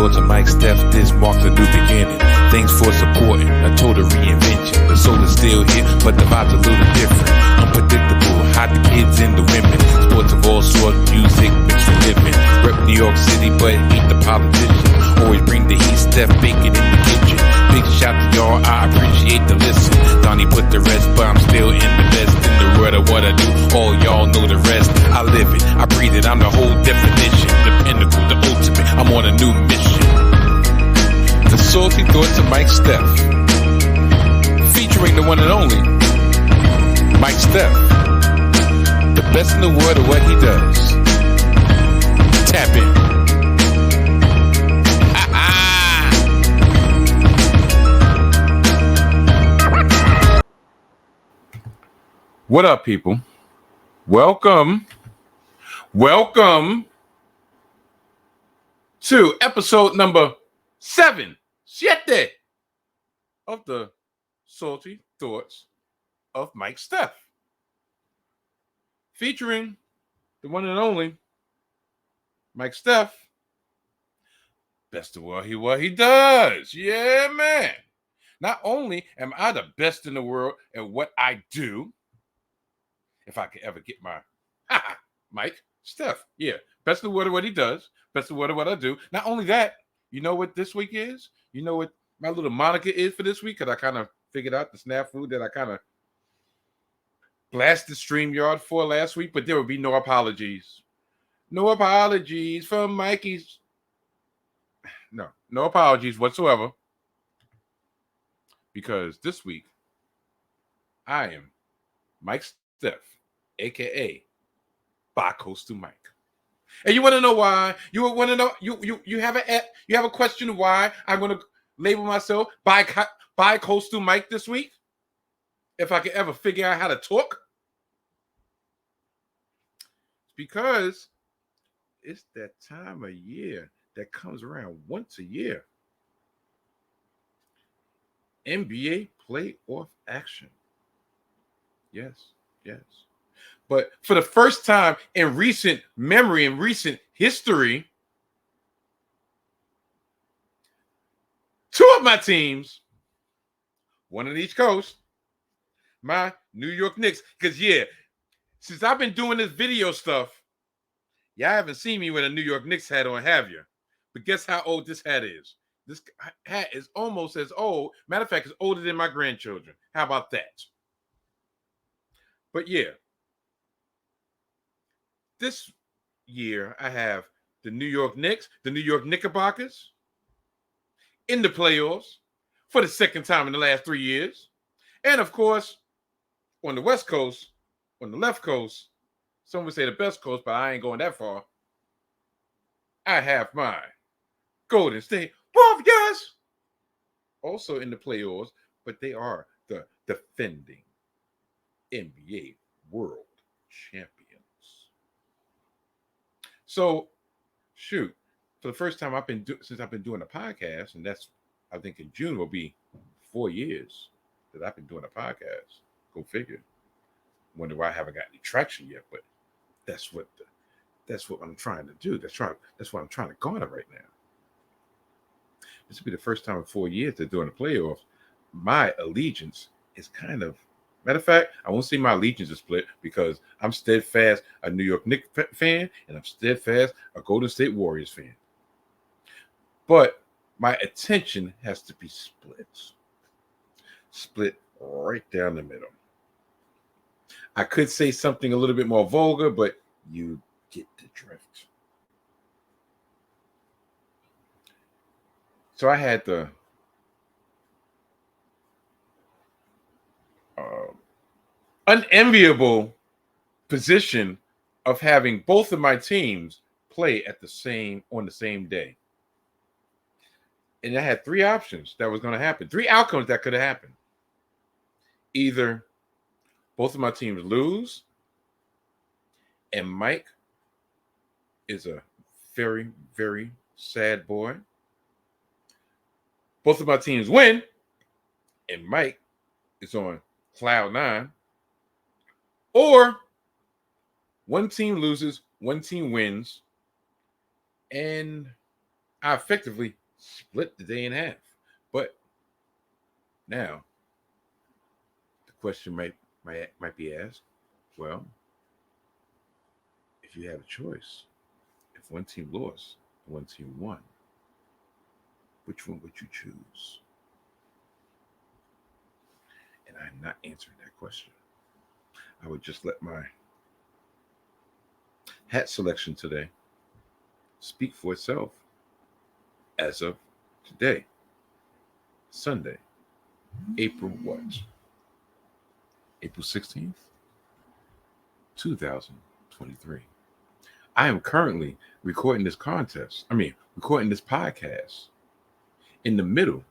thoughts of Mike Steph, this marks a new beginning. Thanks for supporting a total reinvention. The soul is still here, but the vibe's a little different. Unpredictable, hot the kids and the women. Sports of all sorts, music, mixed for living. Rep New York City, but ain't the politician. Always bring the heat, Steph bacon in the kitchen. Big shout to y'all, I appreciate the listen. Donnie put the rest, but I'm still in the best. In the word of what I do, all y'all know the rest. I live it, I breathe it, I'm the whole definition. The pinnacle, the ultimate, I'm on a new mission. The salty thoughts of Mike Steph, featuring the one and only Mike Steph, the best in the world of what he does. Tap in. What up, people? Welcome to episode number 7 of the Salty Thoughts of Mike Steph, featuring the one and only Mike Steph, best of what he does. Yeah, man. Not only am I the best in the world at what I do, if I could ever get my Mike Steph, yeah, best in the world of what he does, best in the world of what I do. Not only that, you know what this week is? You know what my little moniker is for this week? Because I kind of figured out the snafu that I kind of blasted StreamYard for last week, but there will be no apologies. No apologies from Mikey's. No apologies whatsoever. Because this week, I am Mike Steph, a.k.a. Bi-Coastal Mike. And you want to know why? You want to know? You have a question why I'm going to label myself Bi-Coastal Mike this week? If I could ever figure out how to talk? Because it's that time of year that comes around once a year. NBA playoff action. Yes. But for the first time in recent memory, in recent history, two of my teams, one on each coast, my New York Knicks, because since I've been doing this video stuff, y'all haven't seen me with a New York Knicks hat on, have you? But guess how old this hat is? This hat is almost as old. Matter of fact, it's older than my grandchildren. How about that? But yeah, this year I have the New York Knicks, the New York Knickerbockers in the playoffs for the second time in the last 3 years. And of course, on the West Coast, on the left coast, some would say the best coast, but I ain't going that far. I have my Golden State Warrors also in the playoffs, but they are the defending NBA World Champions. So, shoot, for the first time since I've been doing a podcast, and that's, I think in June will be 4 years that I've been doing a podcast. Go figure. Wonder why I haven't got any traction yet, but that's what I'm trying to do. That's what I'm trying to garner right now. This will be the first time in 4 years that during the playoffs, my allegiance is kind of, matter of fact, I won't say my allegiance is split because I'm steadfast a New York Knicks fan and I'm steadfast a Golden State Warriors fan. But my attention has to be split right down the middle. I could say something a little bit more vulgar, but you get the drift. So I had the unenviable position of having both of my teams play on the same day. And I had 3 options that was going to happen. 3 outcomes that could have happened. Either both of my teams lose, and Mike is a very, very sad boy. Both of my teams win, and Mike is on cloud 9. Or one team loses, one team wins, and I effectively split the day in half. But now the question might be asked, well, if you have a choice, if one team lost, one team won, which one would you choose? And I'm not answering that question. I would just let my hat selection today speak for itself as of today, Sunday, April what? April 16th, 2023. I am currently recording this recording this podcast in the middle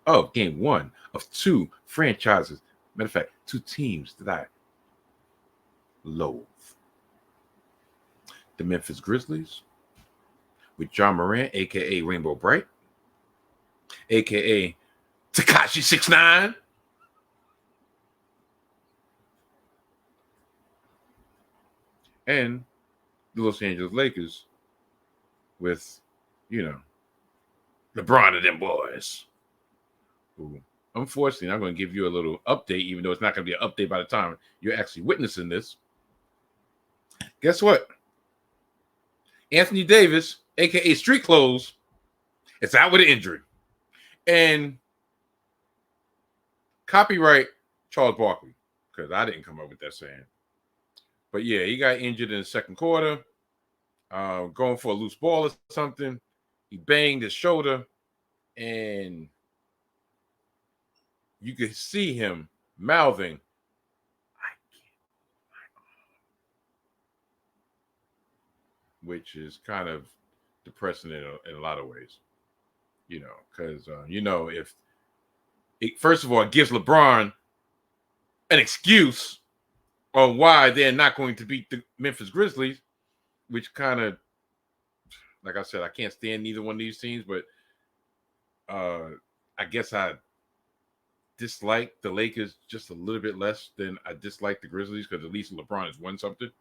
of game one of two franchises. Matter of fact, two teams that I loathe. The Memphis Grizzlies with John Morant, a.k.a. Rainbow Bright, a.k.a. Tekashi 6ix9ine. And the Los Angeles Lakers with, LeBron and them boys. Who, unfortunately, I'm going to give you a little update, even though it's not going to be an update by the time you're actually witnessing this. Guess what? Anthony Davis, a.k.a. Street Clothes, is out with an injury. And copyright Charles Barkley, because I didn't come up with that saying. But yeah, he got injured in the second quarter, going for a loose ball or something. He banged his shoulder, and you could see him mouthing, "I can't move my arm," which is kind of depressing in a lot of ways, because, if it, first of all, it gives LeBron an excuse on why they're not going to beat the Memphis Grizzlies, which kind of, like I said, I can't stand neither one of these teams, but I guess I dislike the Lakers just a little bit less than I dislike the Grizzlies, because at least LeBron has won something.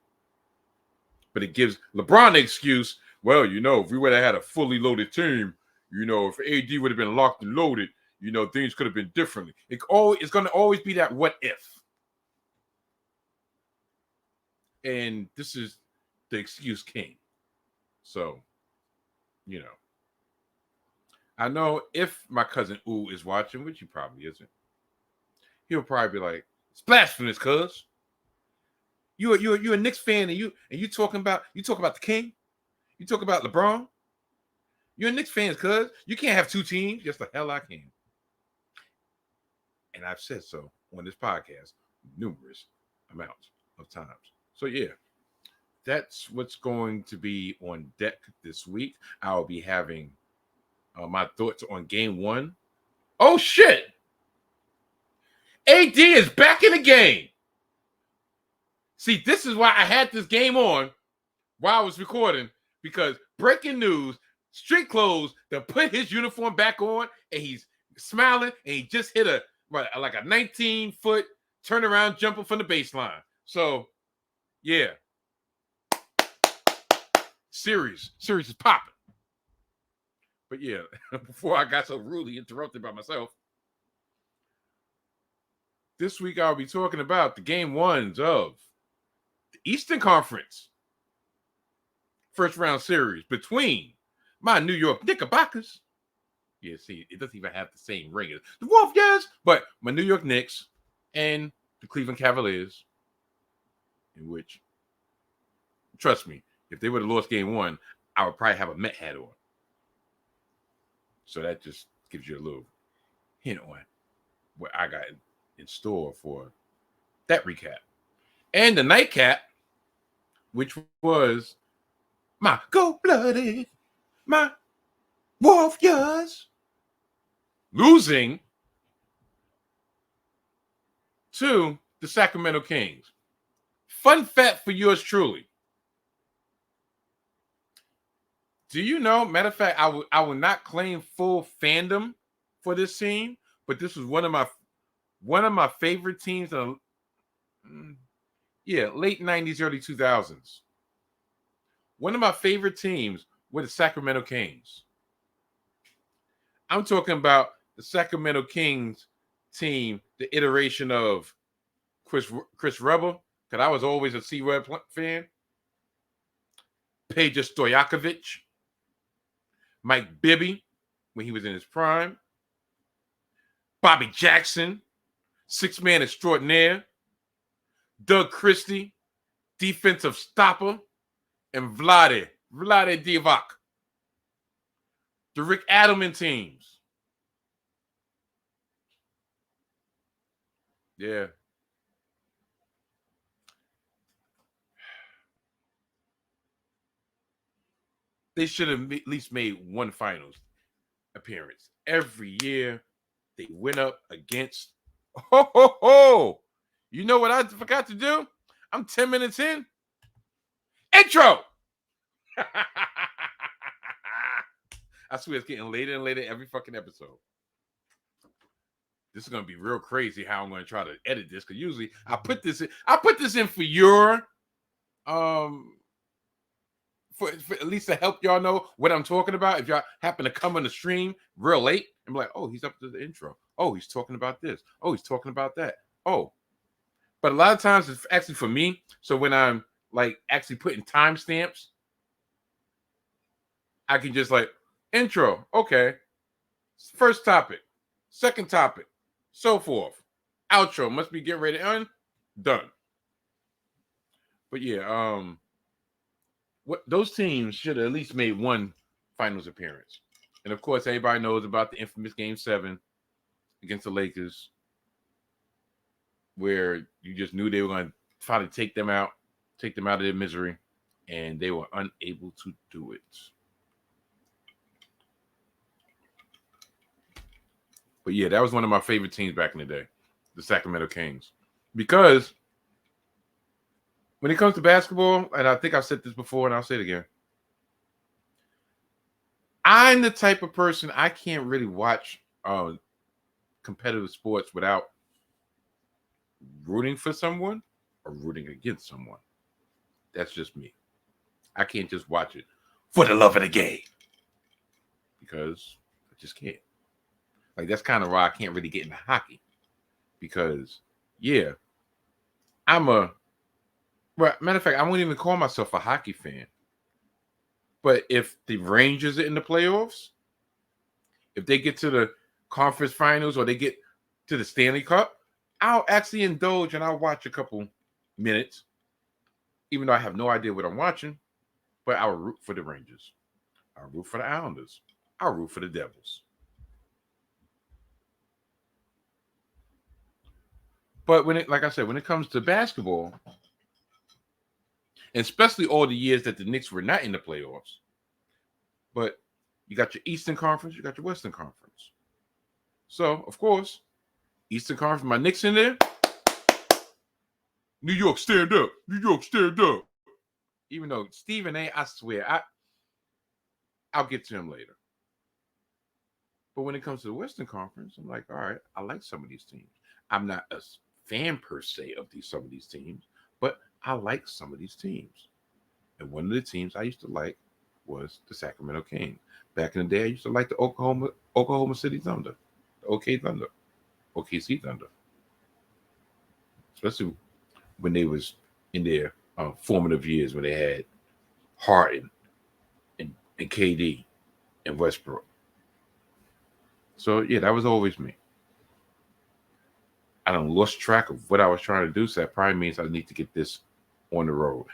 But it gives LeBron the excuse, well, if we would have had a fully loaded team, if AD would have been locked and loaded, things could have been differently. It's going to always be that what if. And this is the excuse king. So, I know if my cousin Ooh is watching, which he probably isn't, he'll probably be like, "It's blasphemous, cuz. You're a Knicks fan, and you talking about the king? You talk about LeBron? You're a Knicks fan, cuz. You can't have two teams." Yes, the hell I can. And I've said so on this podcast numerous amounts of times. So yeah, that's what's going to be on deck this week. I'll be having my thoughts on game one. Oh shit! AD is back in the game. See, this is why I had this game on while I was recording, because breaking news, Street Clothes that put his uniform back on, and he's smiling, and he just hit a 19-foot turnaround jumper from the baseline. So, yeah. Series is popping. But yeah, before I got so rudely interrupted by myself, this week I'll be talking about the game ones of the Eastern Conference first round series between my New York Knickerbockers. Yeah, see, it doesn't even have the same ring as the Warriors, but my New York Knicks and the Cleveland Cavaliers, in which, trust me, if they would have lost game one, I would probably have a Met hat on. So that just gives you a little hint on what I got in store for that recap. And the nightcap, which was my gold-blooded, my Warriors losing to the Sacramento Kings. Fun fact for yours truly. Do you know, matter of fact, I will not claim full fandom for this team, but this was one of my favorite teams in late 90s, early 2000s. One of my favorite teams were the Sacramento Kings. I'm talking about the Sacramento Kings team, the iteration of Chris Rebel, because I was always a C-Web fan. Peja Stojakovic, Mike Bibby, when he was in his prime, Bobby Jackson, six-man extraordinaire, Doug Christie, defensive stopper, and Vlade Divac. The Rick Adelman teams. Yeah. They should have at least made one finals appearance. Every year, they went up against... You know what I forgot to do? I'm 10 minutes in. Intro! I swear it's getting later and later every fucking episode. This is gonna be real crazy how I'm gonna try to edit this, because usually I put this in for your for at least to help y'all know what I'm talking about. If y'all happen to come on the stream real late and be like, oh, he's up to the intro. Oh, he's talking about this. Oh, he's talking about that. Oh. But a lot of times it's actually for me. So when I'm like actually putting timestamps, I can just like, intro, okay. First topic, second topic, so forth. Outro, must be getting ready to end. Done. But yeah, what those teams should have at least made one finals appearance. And of course, everybody knows about the infamous Game 7 against the Lakers, where you just knew they were going to try to take them out of their misery, and they were unable to do it. But yeah, that was one of my favorite teams back in the day, the Sacramento Kings. Because when it comes to basketball, and I think I've said this before and I'll say it again, I'm the type of person, I can't really watch competitive sports without rooting for someone or rooting against someone. That's just me. I can't just watch it for the love of the game, because I just can't. Like, that's kind of why I can't really get into hockey, because yeah, matter of fact, I wouldn't even call myself a hockey fan. But if the Rangers are in the playoffs, if they get to the conference finals or they get to the Stanley Cup, I'll actually indulge and I'll watch a couple minutes, even though I have no idea what I'm watching. But I'll root for the Rangers. I'll root for the Islanders. I'll root for the Devils. But like I said, when it comes to basketball, and especially all the years that the Knicks were not in the playoffs, but you got your Eastern Conference, you got your Western Conference. So, of course, Eastern Conference, my Knicks in there. New York, stand up. New York, stand up. Even though Stephen A., I swear, I'll get to him later. But when it comes to the Western Conference, I'm like, all right, I like some of these teams. I'm not a fan per se of some of these teams, but I like some of these teams. And one of the teams I used to like was the Sacramento Kings. Back in the day, I used to like the Oklahoma City Thunder, the OKC Thunder. Especially when they was in their formative years, when they had Harden and KD and Westbrook. So, yeah, that was always me. I done lost track of what I was trying to do, so that probably means I need to get this on the road.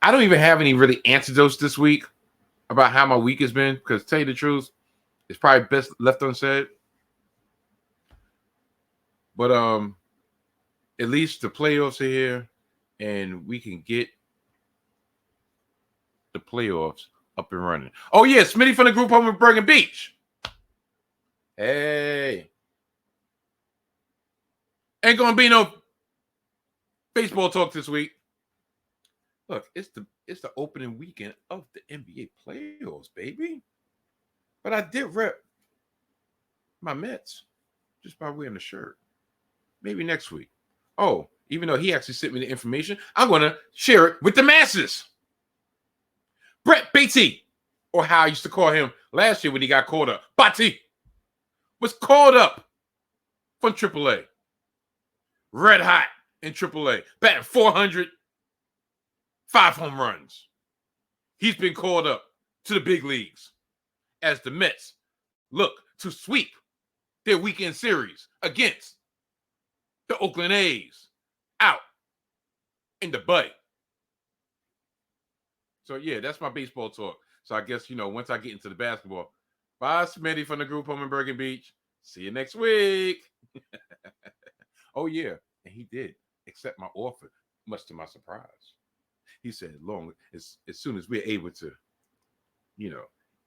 I don't even have any really antidotes this week about how my week has been, because to tell you the truth, it's probably best left unsaid. But at least the playoffs are here, and we can get the playoffs up and running. Oh, yeah, Smitty from the group home in Bergen Beach. Hey. Ain't gonna be no baseball talk this week. Look, it's the opening weekend of the NBA playoffs, baby. But I did rep my Mets just by wearing the shirt. Maybe next week. Oh, even though he actually sent me the information, I'm gonna share it with the masses. Brett Beatty, or how I used to call him last year when he got called up, Batty. was called up from AAA. Red hot in AAA. Batting 400, 5 home runs. He's been called up to the big leagues as the Mets look to sweep their weekend series against the Oakland A's out in the Bay. So, yeah, that's my baseball talk. So I guess, once I get into the basketball, bye, Smitty from the group home in Bergen Beach. See you next week. Oh, yeah. And he did accept my offer, much to my surprise. He said, as soon as we're able to,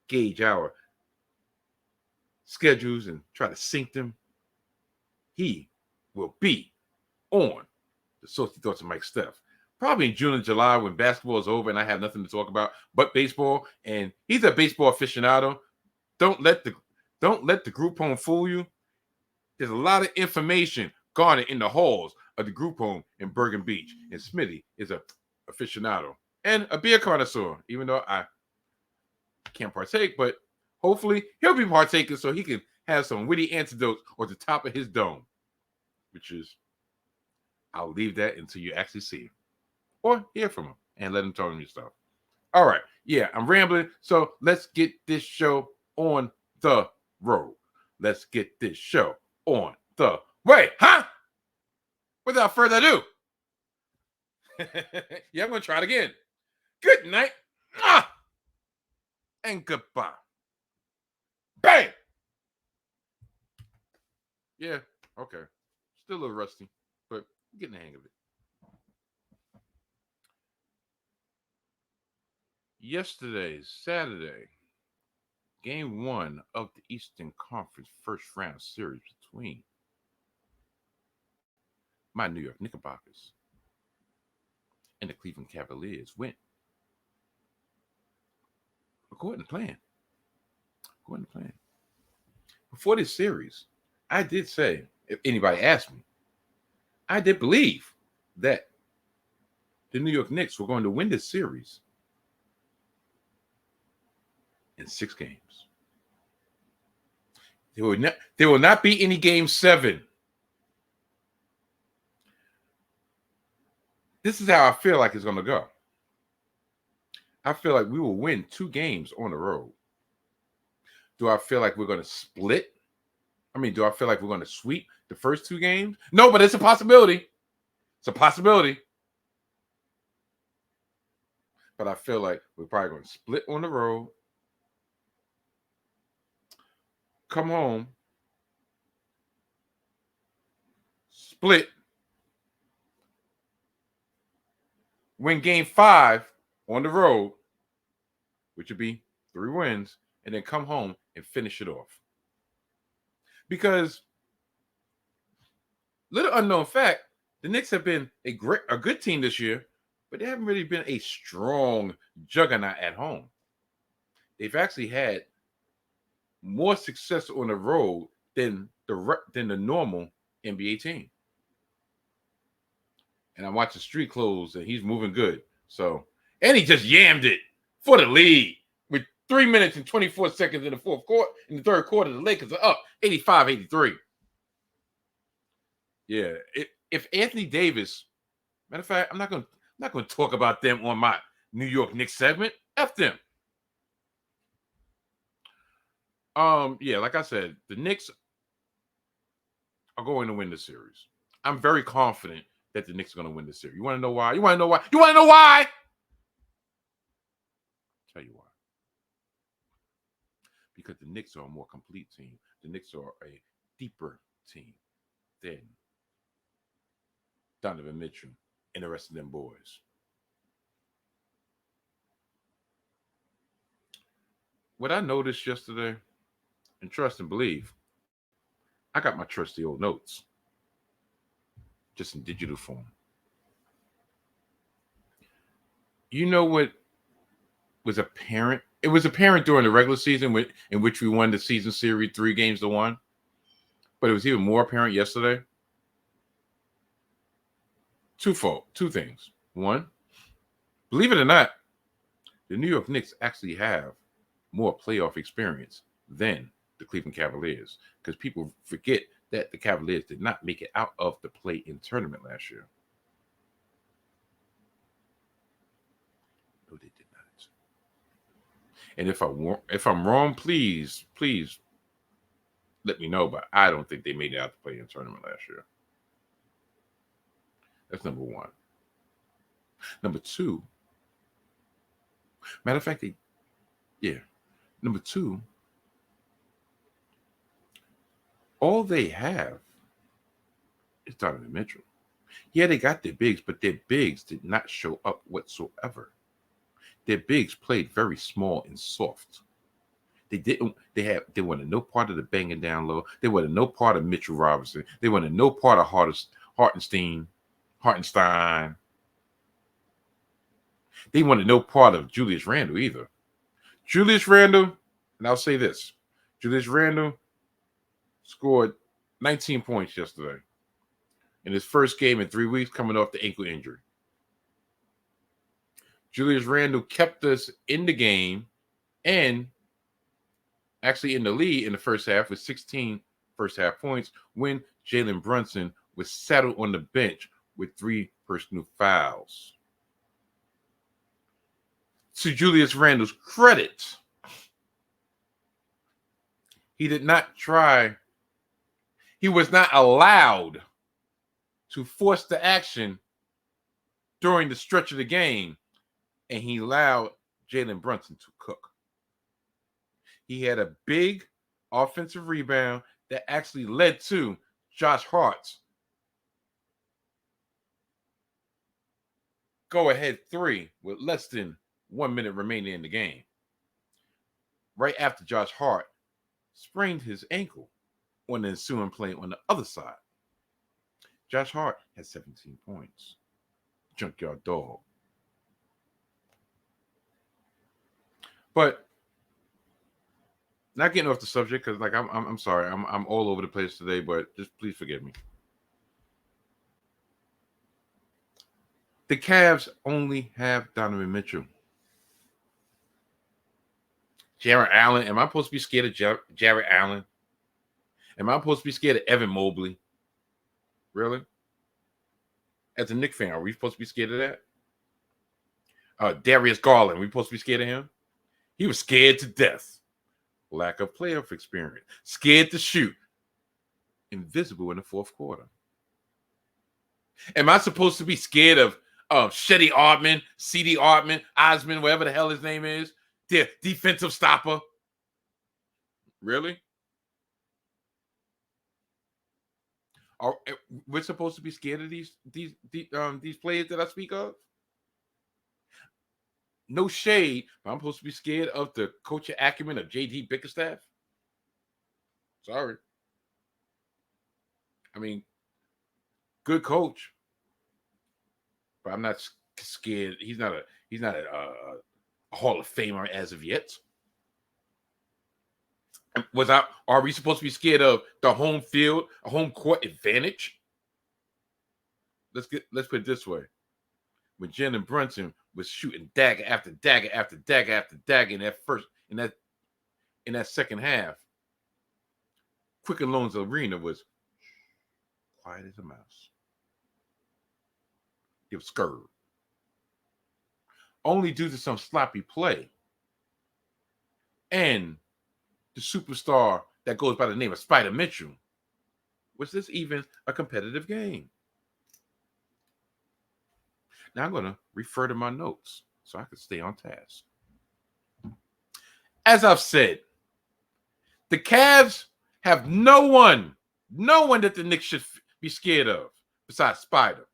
gauge our schedules and try to sync them, he will be on the Salty Thoughts of Mike Steph. Probably in June and July when basketball is over and I have nothing to talk about but baseball. And he's a baseball aficionado. Don't let the group home fool you. There's a lot of information garnered in the halls of the group home in Bergen Beach. And Smitty is a aficionado and a beer connoisseur, even though I can't partake, but hopefully he'll be partaking so he can have some witty antidotes on the top of his dome, which is, I'll leave that until you actually see him or hear from him and let him tell you stuff. All right. Yeah, I'm rambling. So let's get this show on the road. Let's get this show on the way, huh? Without further ado. Yeah, I'm going to try it again. Good night. And goodbye. Bang! Yeah, okay. Still a little rusty, but I'm getting the hang of it. Yesterday, Saturday, Game 1 of the Eastern Conference first round series between my New York Knickerbockers and the Cleveland Cavaliers went according to plan. Before this series, I did say, if anybody asked me, I did believe that the New York Knicks were going to win this series in 6 games. There will not be any Game 7. This is how I feel like it's going to go. I feel like we will win 2 games on the road. Do I feel like we're going to split? Do I feel like we're going to sweep the first 2 games? No, but it's a possibility. It's a possibility. But I feel like we're probably going to split on the road, come home, split, win Game 5 on the road, which would be 3 wins, and then come home and finish it off. Because, little unknown fact, the Knicks have been a good team this year, but they haven't really been a strong juggernaut at home. They've actually had more success on the road than the normal NBA team. And I'm watching Street Clothes, and he's moving good. So, and he just yammed it for the lead with 3 minutes and 24 seconds in the fourth quarter. In the third quarter, the Lakers are up 85-83. Yeah, if Anthony Davis, matter of fact, I'm not going to talk about them on my New York Knicks segment. F them. Yeah, like I said, the Knicks are going to win the series. I'm very confident that the Knicks are going to win the series. You want to know why? You want to know why? Tell you why. Because the Knicks are a more complete team. The Knicks are a deeper team than Donovan Mitchell and the rest of them boys. What I noticed yesterday, and trust and believe, I got my trusty old notes, just in digital form. You know what was apparent? It was apparent during the regular season in which we won the season series 3-1, but it was even more apparent yesterday. Two things. One, believe it or not, the New York Knicks actually have more playoff experience than the Cleveland Cavaliers, because people forget that the Cavaliers did not make it out of the play-in tournament last year. No, they did not. And if I'm wrong, please let me know. But I don't think they made it out the play-in tournament last year. That's number one. Number two. Matter of fact, Number two. All they have is Donovan Mitchell. Yeah, they got their bigs, but their bigs did not show up whatsoever. Their bigs played very small and soft. They wanted no part of the banging down low. They wanted no part of Mitchell Robinson. They wanted no part of Hartenstein. They wanted no part of Julius Randle either. Julius Randle, and I'll say this, Julius Randle scored 19 points yesterday in his first game in 3 weeks coming off the ankle injury. Julius Randle kept us in the game and actually in the lead in the first half with 16 first half points when Jalen Brunson was settled on the bench with 3 personal fouls. To Julius Randle's credit, he did not try. He was not allowed to force the action during the stretch of the game, and he allowed Jalen Brunson to cook. He had a big offensive rebound that actually led to Josh Hart's go-ahead 3 with less than 1 minute remaining in the game. Right after Josh Hart sprained his ankle on the ensuing play on the other side. Josh Hart had 17 points. Junkyard dog. But not getting off the subject because, like, I'm sorry, I'm all over the place today, but just please forgive me. The Cavs only have Donovan Mitchell. Jarrett Allen. Am I supposed to be scared of Jarrett Allen? Am I supposed to be scared of Evan Mobley? Really? As a Knicks fan, are we supposed to be scared of that? Darius Garland, are we supposed to be scared of him? He was scared to death. Lack of playoff experience. Scared to shoot. Invisible in the fourth quarter. Am I supposed to be scared of Shetty Artman, CD Artman, Osman, whatever the hell his name is? The defensive stopper. Really? We're supposed to be scared of these players that I speak of? No shade, but I'm supposed to be scared of the coaching acumen of J.D. Bickerstaff? Sorry. I mean, good coach, but I'm not scared. He's not a Hall of Famer as of yet. Are we supposed to be scared of the home field, a home court advantage? Let's put it this way. When Jalen Brunson was shooting dagger after dagger after dagger after dagger in that second half, Quicken Loans Arena was quiet as a mouse. It was scared. Only due to some sloppy play. And the superstar that goes by the name of Spider Mitchell. Was this even a competitive game? Now I'm going to refer to my notes so I can stay on task. As I've said, the Cavs have no one that the Knicks should be scared of besides Spider.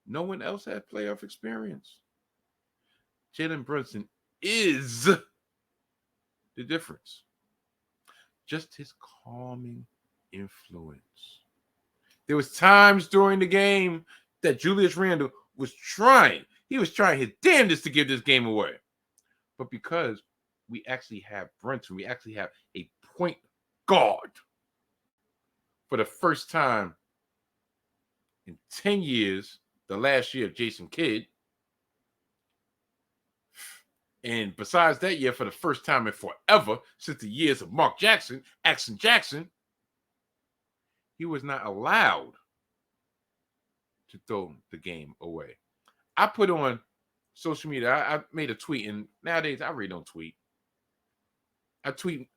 No one else had playoff experience. Jalen Brunson is the difference. Just his calming influence. There was times during the game that Julius Randle was trying. He was trying his damnedest to give this game away. But because we actually have Brunson, we actually have a point guard for the first time in 10 years, the last year of Jason Kidd, And besides that year, for the first time in forever, since the years of Mark Jackson, Jackson, he was not allowed to throw the game away. I put on social media, I made a tweet, and nowadays I really don't tweet. I tweet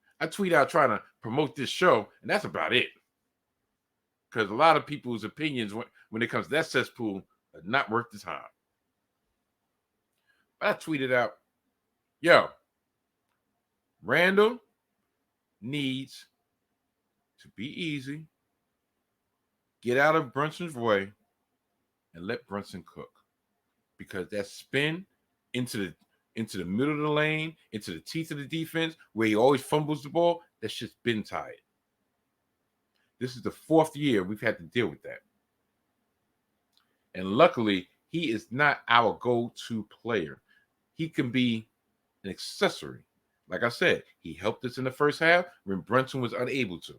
out trying to promote this show, and that's about it. Because a lot of people's opinions when it comes to that cesspool are not worth the time. But I tweeted out, yo, Randall needs to be easy, get out of Brunson's way, and let Brunson cook. Because that spin into the middle of the lane, into the teeth of the defense, where he always fumbles the ball, that's just been tired. This is the fourth year we've had to deal with that. And luckily, he is not our go-to player. He can be an accessory. Like I said, he helped us in the first half when Brunson was unable to.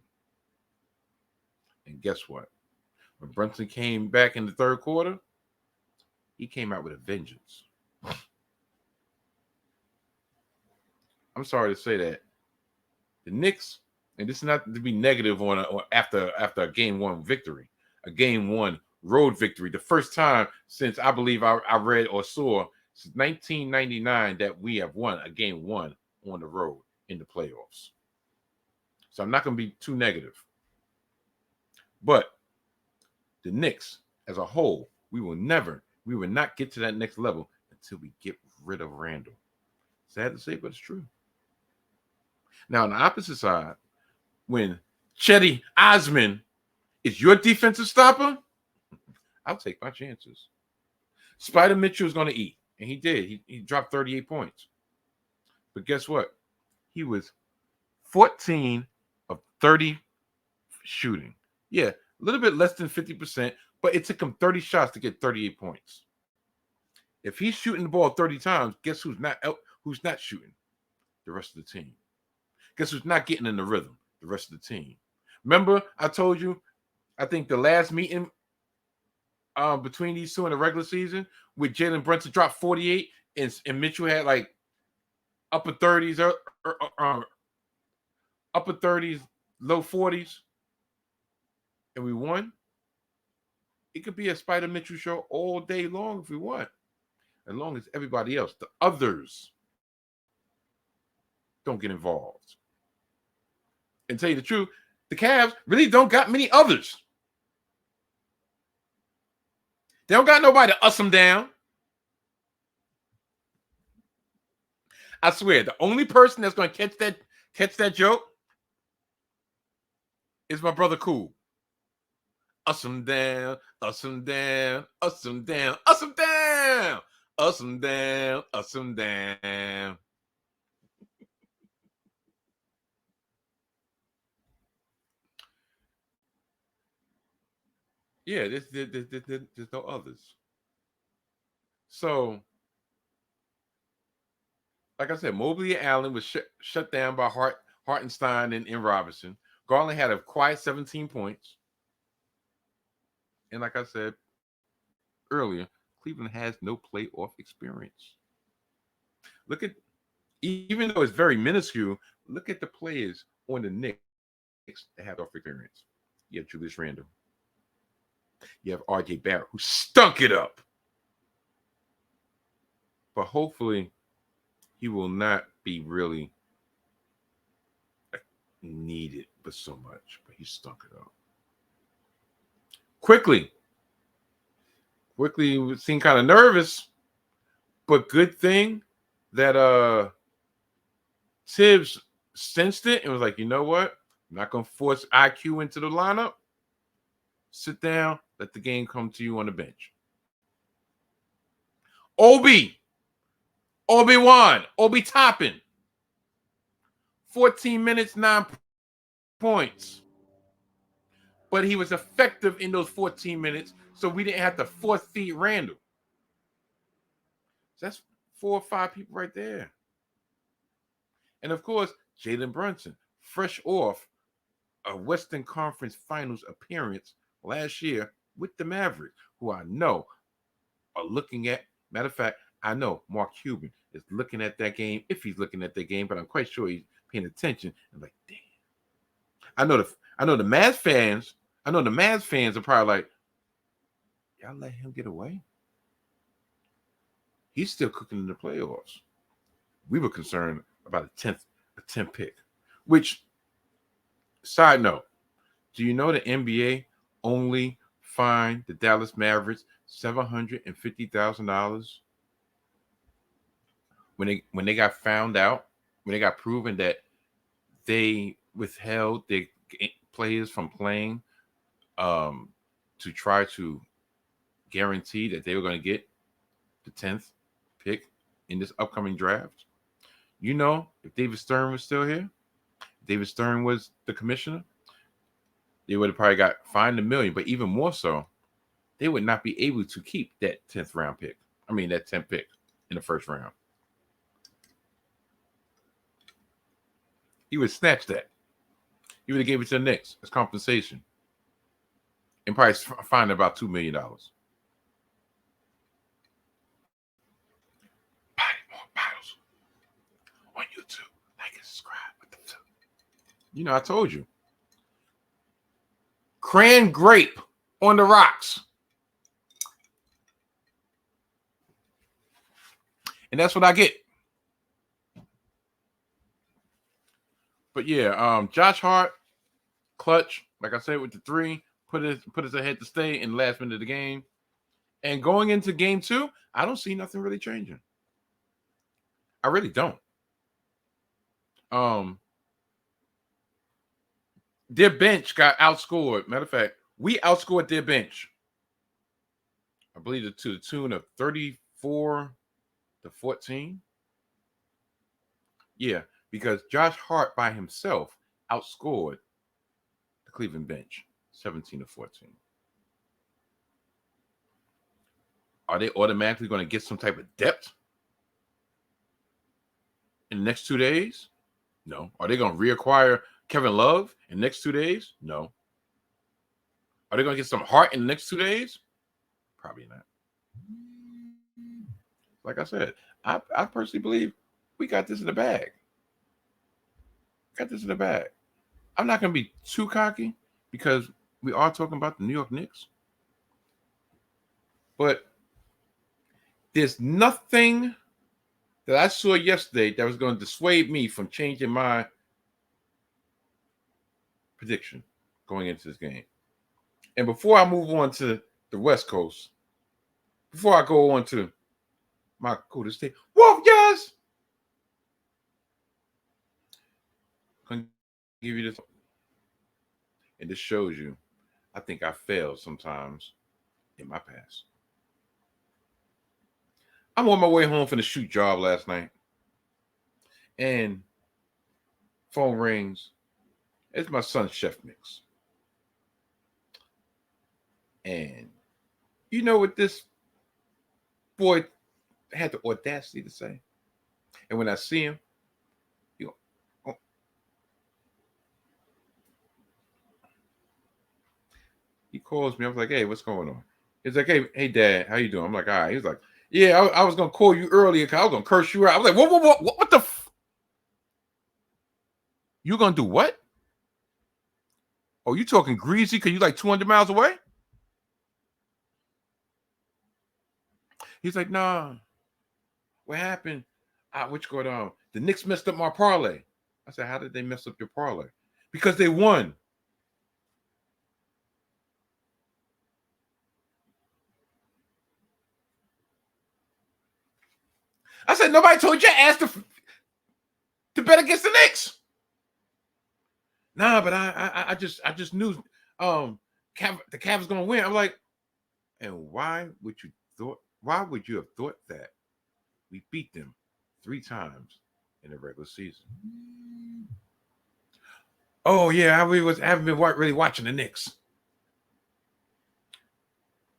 And guess what? When Brunson came back in the third quarter, he came out with a vengeance. I'm sorry to say that. The Knicks, and this is not to be negative on after a game one victory, a game one road victory, the first time since I believe I read or saw since 1999 that we have won a game one on the road in the playoffs. So I'm not going to be too negative. But the Knicks as a whole, we will not get to that next level until we get rid of Randall. Sad to say, but it's true. Now, on the opposite side, when Chetty Osman is your defensive stopper, I'll take my chances. Spider Mitchell is going to eat, and he did. He dropped 38 points. But guess what? He was 14 of 30 shooting. Yeah, a little bit less than 50%, but it took him 30 shots to get 38 points. If he's shooting the ball 30 times, guess who's not shooting? The rest of the team. Guess who's not getting in the rhythm? The rest of the team. Remember, I told you, I think the last meeting between these two in the regular season, with Jalen Brunson dropped 48 and Mitchell had like upper 30s, upper 30s, low 40s, and we won. It could be a Spider Mitchell show all day long if we want, as long as everybody else, the others, don't get involved. And tell you the truth, the Cavs really don't got many others. They don't got nobody to us them down. I swear, the only person that's going to catch that joke is my brother Cool. Us them down, us them down, us them down, us them down, us them down, us them down. Yeah, there's no others. So, like I said, Mobley and Allen was shut down by Hartenstein and Robinson. Garland had a quiet 17 points. And like I said earlier, Cleveland has no playoff experience. Look at, even though it's very minuscule, look at the players on the Knicks that have playoff experience. You have Julius Randle. You have RJ Barrett, who stunk it up. But hopefully, he will not be really needed but so much. But he stunk it up. Quickly seemed kind of nervous, but good thing that Tibbs sensed it and was like, you know what? I'm not going to force IQ into the lineup. Sit down, let the game come to you on the bench. Obi-Wan Toppin. 14 minutes, 9 points. But he was effective in those 14 minutes, so we didn't have to force feed Randall. So that's 4 or 5 people right there. And of course, Jalen Brunson, fresh off a Western Conference Finals appearance last year with the Mavericks, who I know are looking at. Matter of fact, I know Mark Cuban is looking at that game, if he's looking at that game, but I'm quite sure he's paying attention. I'm like, damn. I know the Mavs fans. I know the Mavs fans are probably like, y'all let him get away. He's still cooking in the playoffs. We were concerned about a 10th pick. Which, side note, do you know the NBA only fined the Dallas Mavericks $750,000 when they got found out, when they got proven that they withheld their players from playing to try to guarantee that they were going to get the 10th pick in this upcoming draft? You know, if David Stern was still here, David Stern was the commissioner, they would have probably got fined $1 million, but even more so, they would not be able to keep that 10th round pick. I mean, that 10th pick in the first round. He would snatch that. He would have gave it to the Knicks as compensation and probably fined about $2 million. Buy more bottles on YouTube. Like and subscribe. You know, I told you. Cran grape on the rocks. And that's what I get. But yeah, Josh Hart, clutch, like I said, with the 3, put us ahead to stay in the last minute of the game. And going into game 2, I don't see nothing really changing. I really don't. Their bench got outscored. Matter of fact, we outscored their bench. I believe to the tune of 34-14. Yeah, because Josh Hart by himself outscored the Cleveland bench 17-14. Are they automatically going to get some type of depth in the next 2 days? No. Are they going to reacquire Kevin Love in the next 2 days? No. Are they going to get some heart in the next 2 days? Probably not. Like I said, I personally believe we got this in the bag. I'm not going to be too cocky because we are talking about the New York Knicks. But there's nothing that I saw yesterday that was going to dissuade me from changing my prediction going into this game. And before I move on to the West Coast, before I go on to my Golden State Warriors, I'm going to give you this. And this shows you, I think I failed sometimes in my past. I'm on my way home from the shoot job last night. And phone rings. It's my son, Chef Mix. And you know what this boy had the audacity to say? And when I see him, he calls me. I was like, hey, what's going on? He's like, hey, Dad, how you doing? I'm like, all right. He's like, yeah, I was going to call you earlier because I was going to curse you out. I was like, what the you going to do what? Oh, you talking greasy because you like 200 miles away? He's like, nah. What happened? What's going on? The Knicks messed up my parlay. I said, how did they mess up your parlay? Because they won. I said, nobody told your ass to bet against the Knicks. Nah, but I just knew the Cavs was gonna win. I'm like, and why would you have thought that? We beat them 3 times in the regular season. Oh yeah, I haven't been really watching the Knicks.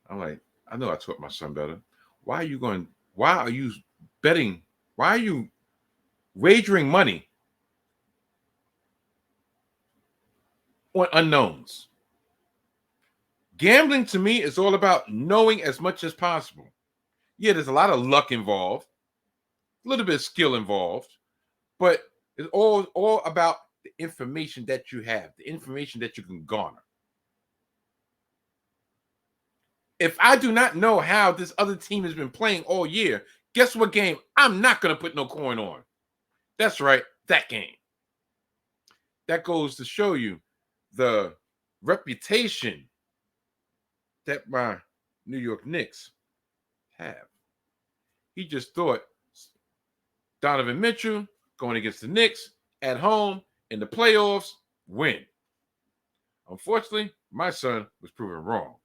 I'm like, I know I taught my son better. Why are you betting? Why are you wagering money on unknowns? Gambling to me is all about knowing as much as possible. Yeah, there's a lot of luck involved, a little bit of skill involved, but it's all about the information that you have, the information that you can garner. If I do not know how this other team has been playing all year, guess what game I'm not going to put no coin on? That's right, that game. That goes to show you the reputation that my New York Knicks have. He just thought Donovan Mitchell going against the Knicks at home in the playoffs, win. Unfortunately, my son was proven wrong.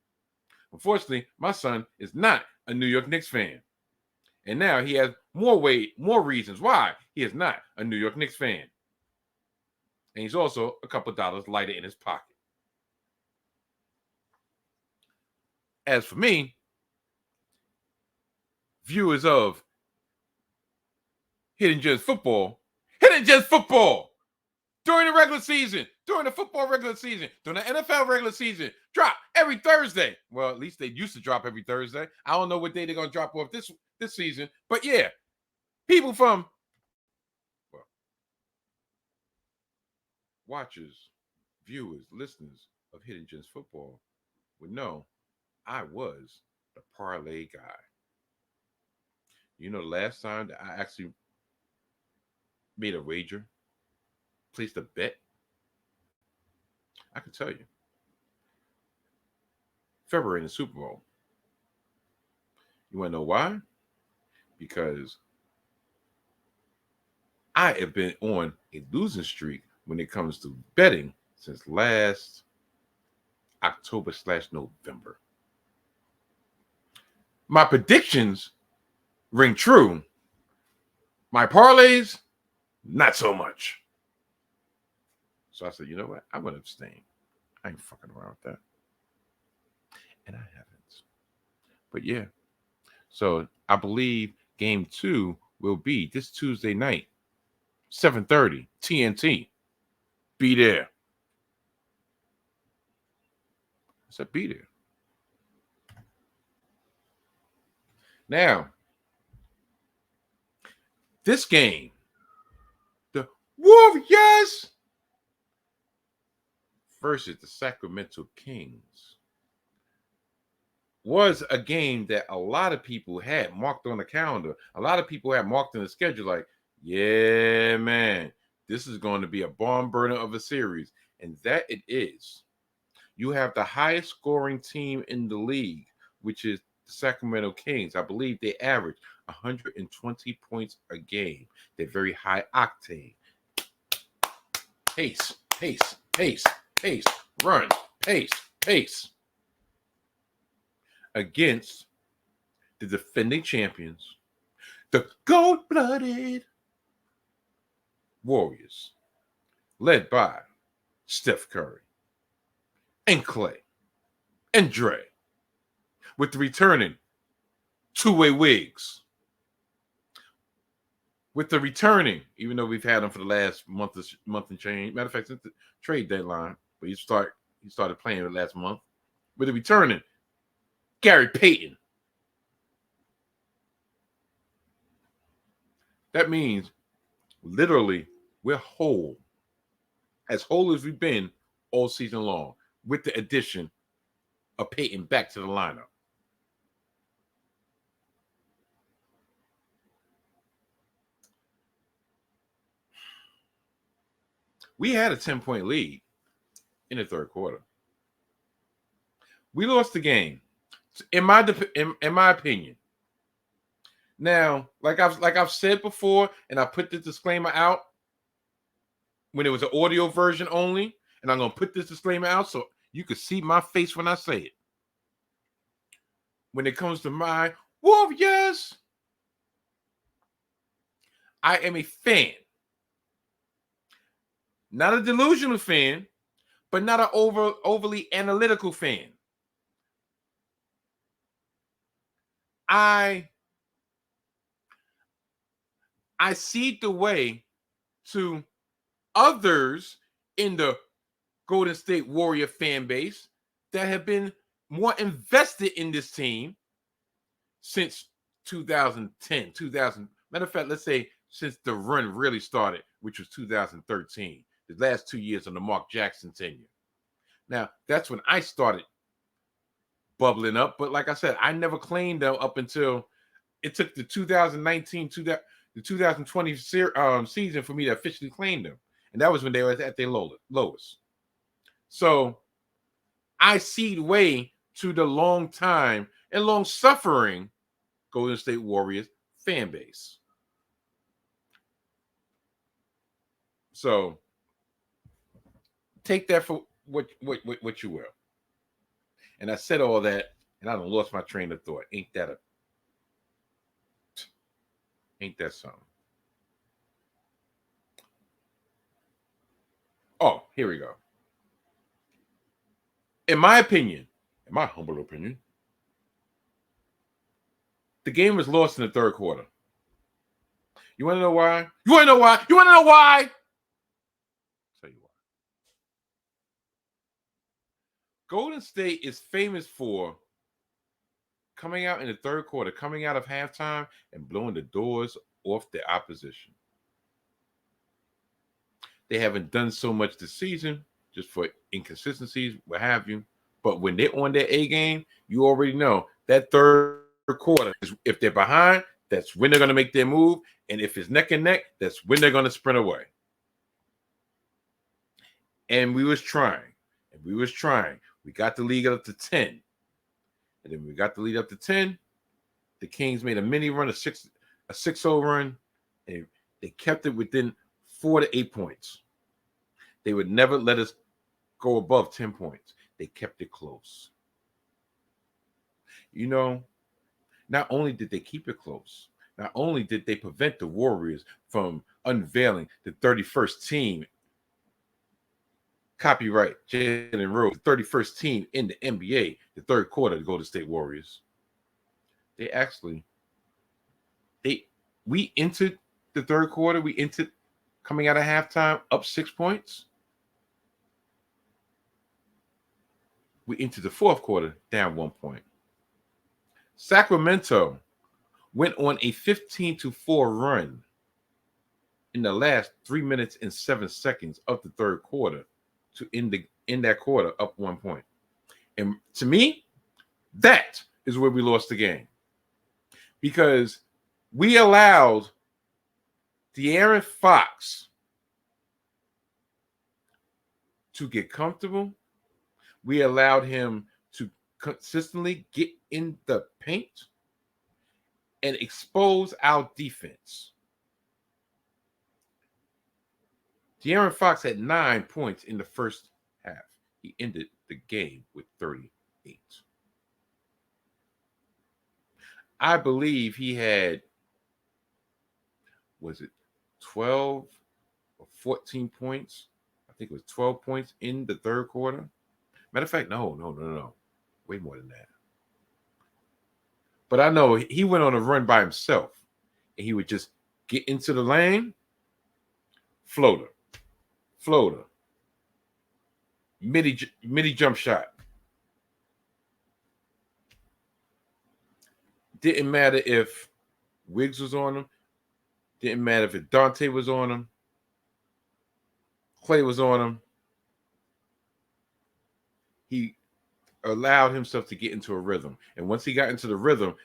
Unfortunately, my son is not a New York Knicks fan. And now he has more reasons why he is not a New York Knicks fan. And he's also a couple dollars lighter in his pocket. As for me, viewers of Hidden Gems Football during the regular season, during the football regular season, during the NFL regular season, drop every Thursday. Well, at least they used to drop every Thursday. I don't know what day they're going to drop off this season, but yeah, people from watchers, viewers, listeners of Hidden Gems Football would know I was the parlay guy. You know, the last time that I actually made a wager, placed a bet, I can tell you, February in the Super Bowl. You want to know why? Because I have been on a losing streak when it comes to betting since last October/November. My predictions ring true. My parlays, not so much. So I said, you know what? I'm going to abstain. I ain't fucking around with that. And I haven't. But yeah. So I believe game 2 will be this Tuesday night, 7:30, TNT. Be there. I said, be there. Now, this game, the Warriors versus the Sacramento Kings, was a game that a lot of people had marked on the calendar. A lot of people had marked in the schedule like, yeah, man, this is going to be a barn burner of a series. And that it is. You have the highest scoring team in the league, which is the Sacramento Kings. I believe they average 120 points a game. They're very high octane. Pace, pace, pace, pace, run, pace, pace. Against the defending champions, the gold-blooded Warriors, led by Steph Curry and Clay and Dre, with the returning two-way wigs. With the returning, even though we've had them for the last month and change. Matter of fact, since the trade deadline, but he started playing it last month. With the returning Gary Payton. That means literally we're whole as we've been all season long, with the addition of Payton back to the lineup. We had a 10-point lead in the third quarter. We lost the game, in my opinion. Now, like I've said before, and I put the disclaimer out when it was an audio version only, and I'm gonna put this disclaimer out so you can see my face when I say it. When it comes to my Warriors, I am a fan. Not a delusional fan, but not an overly analytical fan. I see the way to others in the Golden State Warrior fan base that have been more invested in this team since 2010, 2000. Matter of fact, let's say since the run really started, which was 2013, the last 2 years on the Mark Jackson tenure. Now, that's when I started bubbling up. But like I said, I never claimed them up until it took the 2019 to the 2020 season for me to officially claim them. And that was when they were at their lowest. So I cede way to the long time and long suffering Golden State Warriors fan base. So take that for what you will. And I said all that, and I done lost my train of thought. Ain't that something? Oh, here we go. In my humble opinion, the game was lost in the third quarter. You want to know why? You want to know why? You want to know why? I'll tell you why. Golden State is famous for coming out in the third quarter, coming out of halftime, and blowing the doors off the opposition. They haven't done so much this season, just for inconsistencies, what have you. But when they're on their A game, you already know that third quarter is, if they're behind, that's when they're going to make their move. And if it's neck and neck, that's when they're going to sprint away. And we was trying. We got the league up to 10. And then we got the lead up to 10. The Kings made a mini run, a 6-0 run, and they kept it within 4 to 8 points. They would never let us go above 10 points. They kept it close. You know, not only did they keep it close, not only did they prevent the Warriors from unveiling the 31st team, copyright Jalen Brunson, the 31st team in the NBA, the third quarter, the Golden State Warriors. We entered the third quarter, coming out of halftime up 6 points. We entered the fourth quarter down 1 point. Sacramento went on a 15-4 run in the last 3 minutes and 7 seconds of the third quarter to end that quarter up 1 point. And to me, that is where we lost the game. Because we allowed DeAaron Fox to get comfortable. We allowed him to consistently get in the paint and expose our defense. DeAaron Fox had 9 points in the first half. He ended the game with 38. I believe he had, was it 12 or 14 points? I think it was 12 points in the third quarter. Matter of fact, no. Way more than that. But I know he went on a run by himself, and he would just get into the lane, floater, midi jump shot. Didn't matter if Wiggs was on him. Didn't matter if Dante was on him. Clay was on him. He allowed himself to get into a rhythm. And once he got into the rhythm,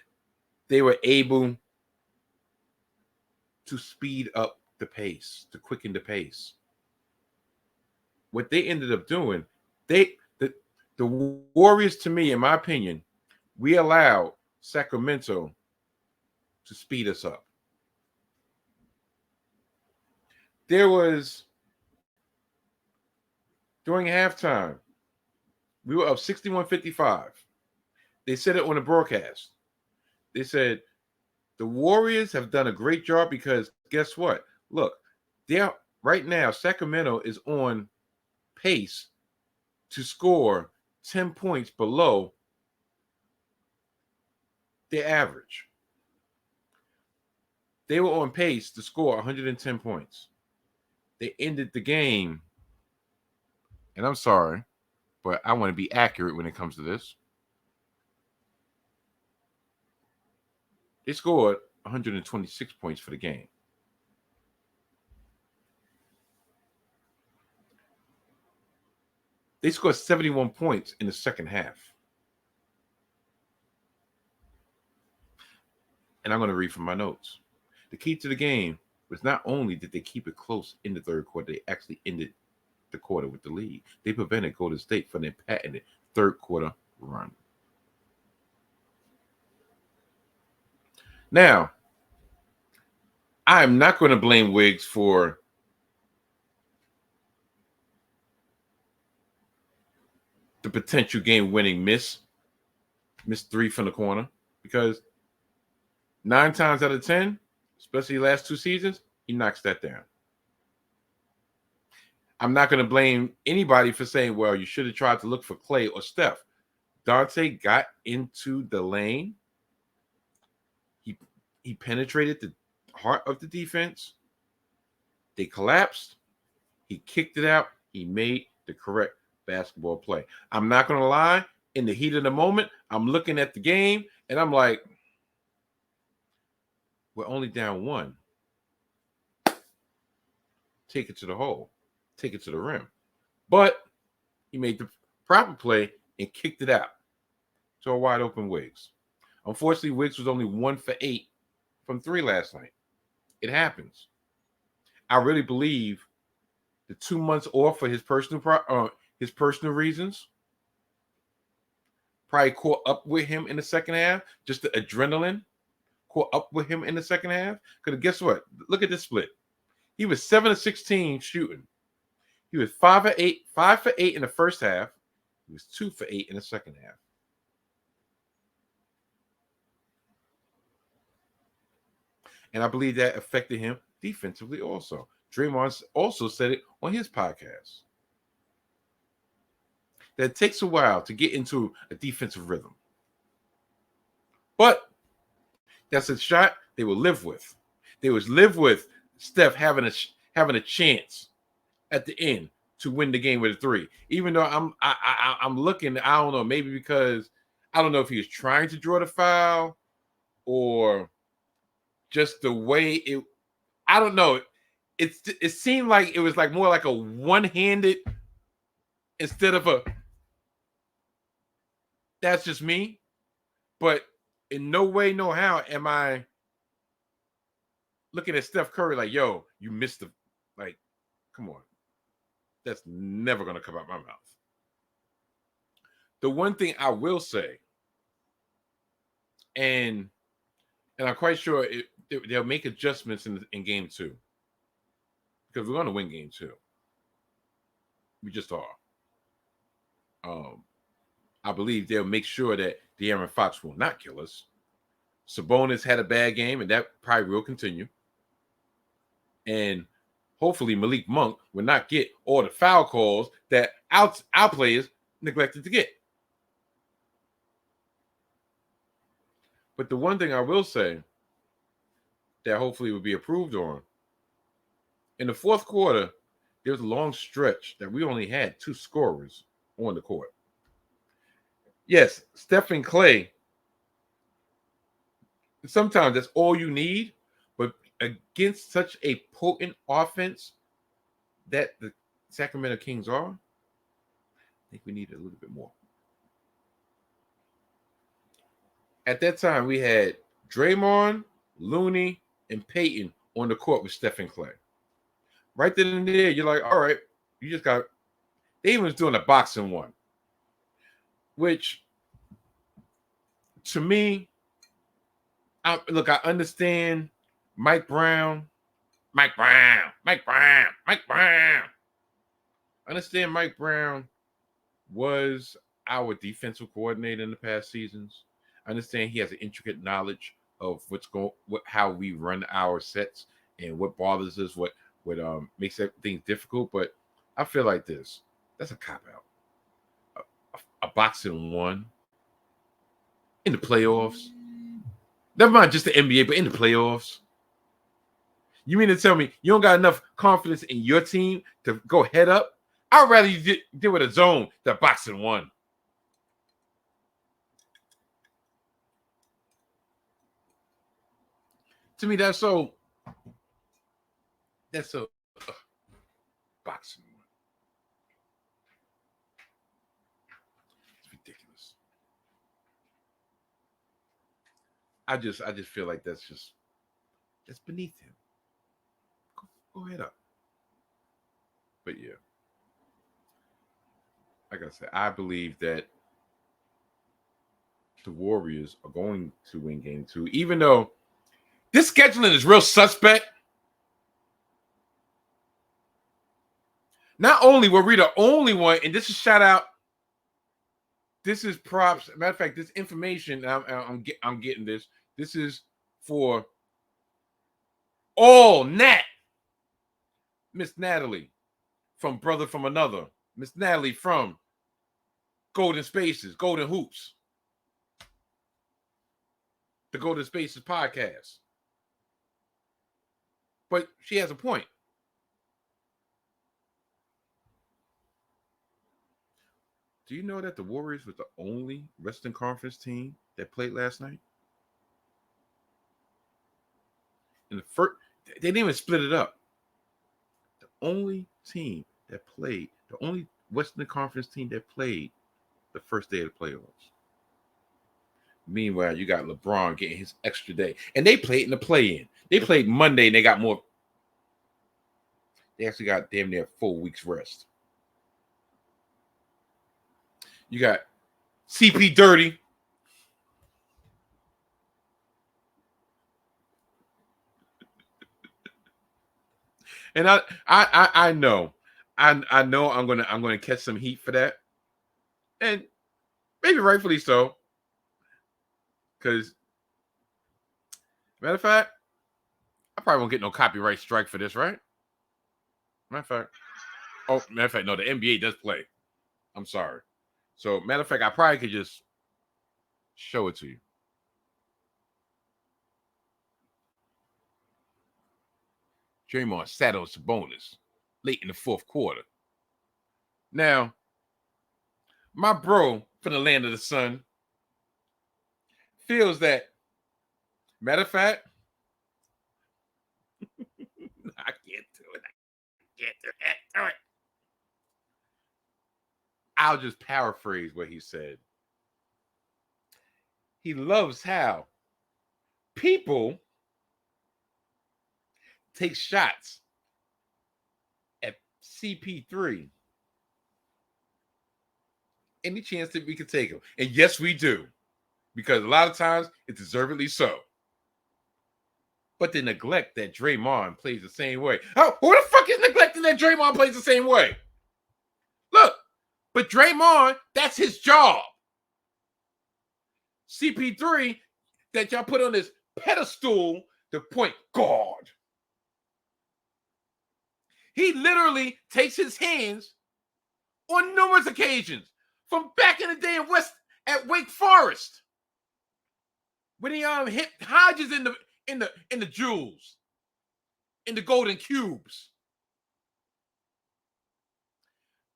they were able to speed up the pace, to quicken the pace. What they ended up doing, the Warriors, to me, in my opinion, we allowed Sacramento to speed us up. There was, during halftime, we were up 61-55. They said it on the broadcast. They said, the Warriors have done a great job because guess what? Look, right now, Sacramento is on pace to score 10 points below their average. They were on pace to score 110 points. They ended the game, and I'm sorry, but I want to be accurate when it comes to this. They scored 126 points for the game. They scored 71 points in the second half. And I'm going to read from my notes. The key to the game was not only did they keep it close in the third quarter, they actually ended the quarter with the lead. They prevented Golden State from their patented third quarter run. Now, I am not going to blame Wiggs for the potential game-winning miss three from the corner, because 9 times out of 10, especially the last 2 seasons, he knocks that down. I'm not going to blame anybody for saying, well, you should have tried to look for Clay or Steph. Dante got into the lane. He penetrated the heart of the defense. They collapsed. He kicked it out. He made the correct basketball play. I'm not going to lie. In the heat of the moment, I'm looking at the game, and I'm like, we're only down 1. Take it to the hole. Take it to the rim. But he made the proper play and kicked it out to a wide open Wiggs. Unfortunately, Wiggs was only 1 for 8 from 3 last night. It happens. I really believe the 2 months off for his personal reasons probably caught up with him in the second half. Just the adrenaline caught up with him in the second half. Because guess what? Look at this split. He was 7 of 16 shooting. He was 5 for 8 in the first half. He was 2 for 8 in the second half. And I believe that affected him defensively also. Draymond also said it on his podcast. That it takes a while to get into a defensive rhythm. But that's a shot they will live with. They would live with Steph having a chance at the end to win the game with a 3. Even though I'm looking, I don't know, maybe because I don't know if he was trying to draw the foul or just the way it, I don't know. It seemed like it was like more like a one-handed instead of a, that's just me. But in no way, no how am I looking at Steph Curry like, yo, you missed the, like, come on. That's never going to come out my mouth. The one thing I will say, and I'm quite sure they'll make adjustments in game 2. Because we're going to win game 2. We just are. I believe they'll make sure that DeAaron Fox will not kill us. Sabonis had a bad game, and that probably will continue. And hopefully Malik Monk will not get all the foul calls that our players neglected to get. But the one thing I will say that hopefully will be approved on, in the fourth quarter, there was a long stretch that we only had 2 scorers on the court. Yes, Steph and Clay, sometimes that's all you need, but against such a potent offense that the Sacramento Kings are, I think we need a little bit more. At that time, we had Draymond, Looney, and Peyton on the court with Steph and Clay. Right then and there, you're like, all right, you just got, they even was doing a boxing one, which to me, I understand Mike Brown. I understand Mike Brown was our defensive coordinator in the past seasons. I understand he has an intricate knowledge of how we run our sets and what bothers us, what makes things difficult. But I feel like that's a cop-out. A boxing one in the playoffs. Never mind just the NBA, but in the playoffs. You mean to tell me you don't got enough confidence in your team to go head up? I'd rather you deal with a zone than boxing one. To me, that's so boxing. It's ridiculous. I just feel like that's beneath him. Go ahead up. But yeah, like I said, I believe that the Warriors are going to win game 2, even though this scheduling is real suspect. Not only were we the only one, and this is shout out. This is props. Matter of fact, this information I'm getting this. This is for all Nat. Miss Natalie from Brother from Another. Miss Natalie from Golden Spaces, Golden Hoops. The Golden Spaces podcast. But she has a point. Do you know that the Warriors was the only Western Conference team that played last night? In the first, they didn't even split it up. The only team that played, the only Western Conference team that played the first day of the playoffs. Meanwhile, you got LeBron getting his extra day. And they played in the play-in. They played Monday and they got more. They actually got damn near 4 weeks rest. You got CP Dirty. And I know. I know I'm gonna catch some heat for that. And maybe rightfully so. Because matter of fact, I probably won't get no copyright strike for this, right? Matter of fact, no, the NBA does play. I'm sorry. So, matter of fact, I probably could just show it to you. Draymond sat on Sabonis late in the fourth quarter. Now, my bro from the land of the sun feels that, matter of fact, I can't do it. I'll just paraphrase what he said. He loves how people take shots at CP3 any chance that we can take them. And yes, we do. Because a lot of times it's deservedly so. But the neglect that Draymond plays the same way. Oh, who the fuck is neglecting that Draymond plays the same way? Look, but Draymond, that's his job. CP3, that y'all put on this pedestal, the point guard. He literally takes his hands on numerous occasions from back in the day at Wake Forest when he hit Hodges in the jewels, in the golden cubes.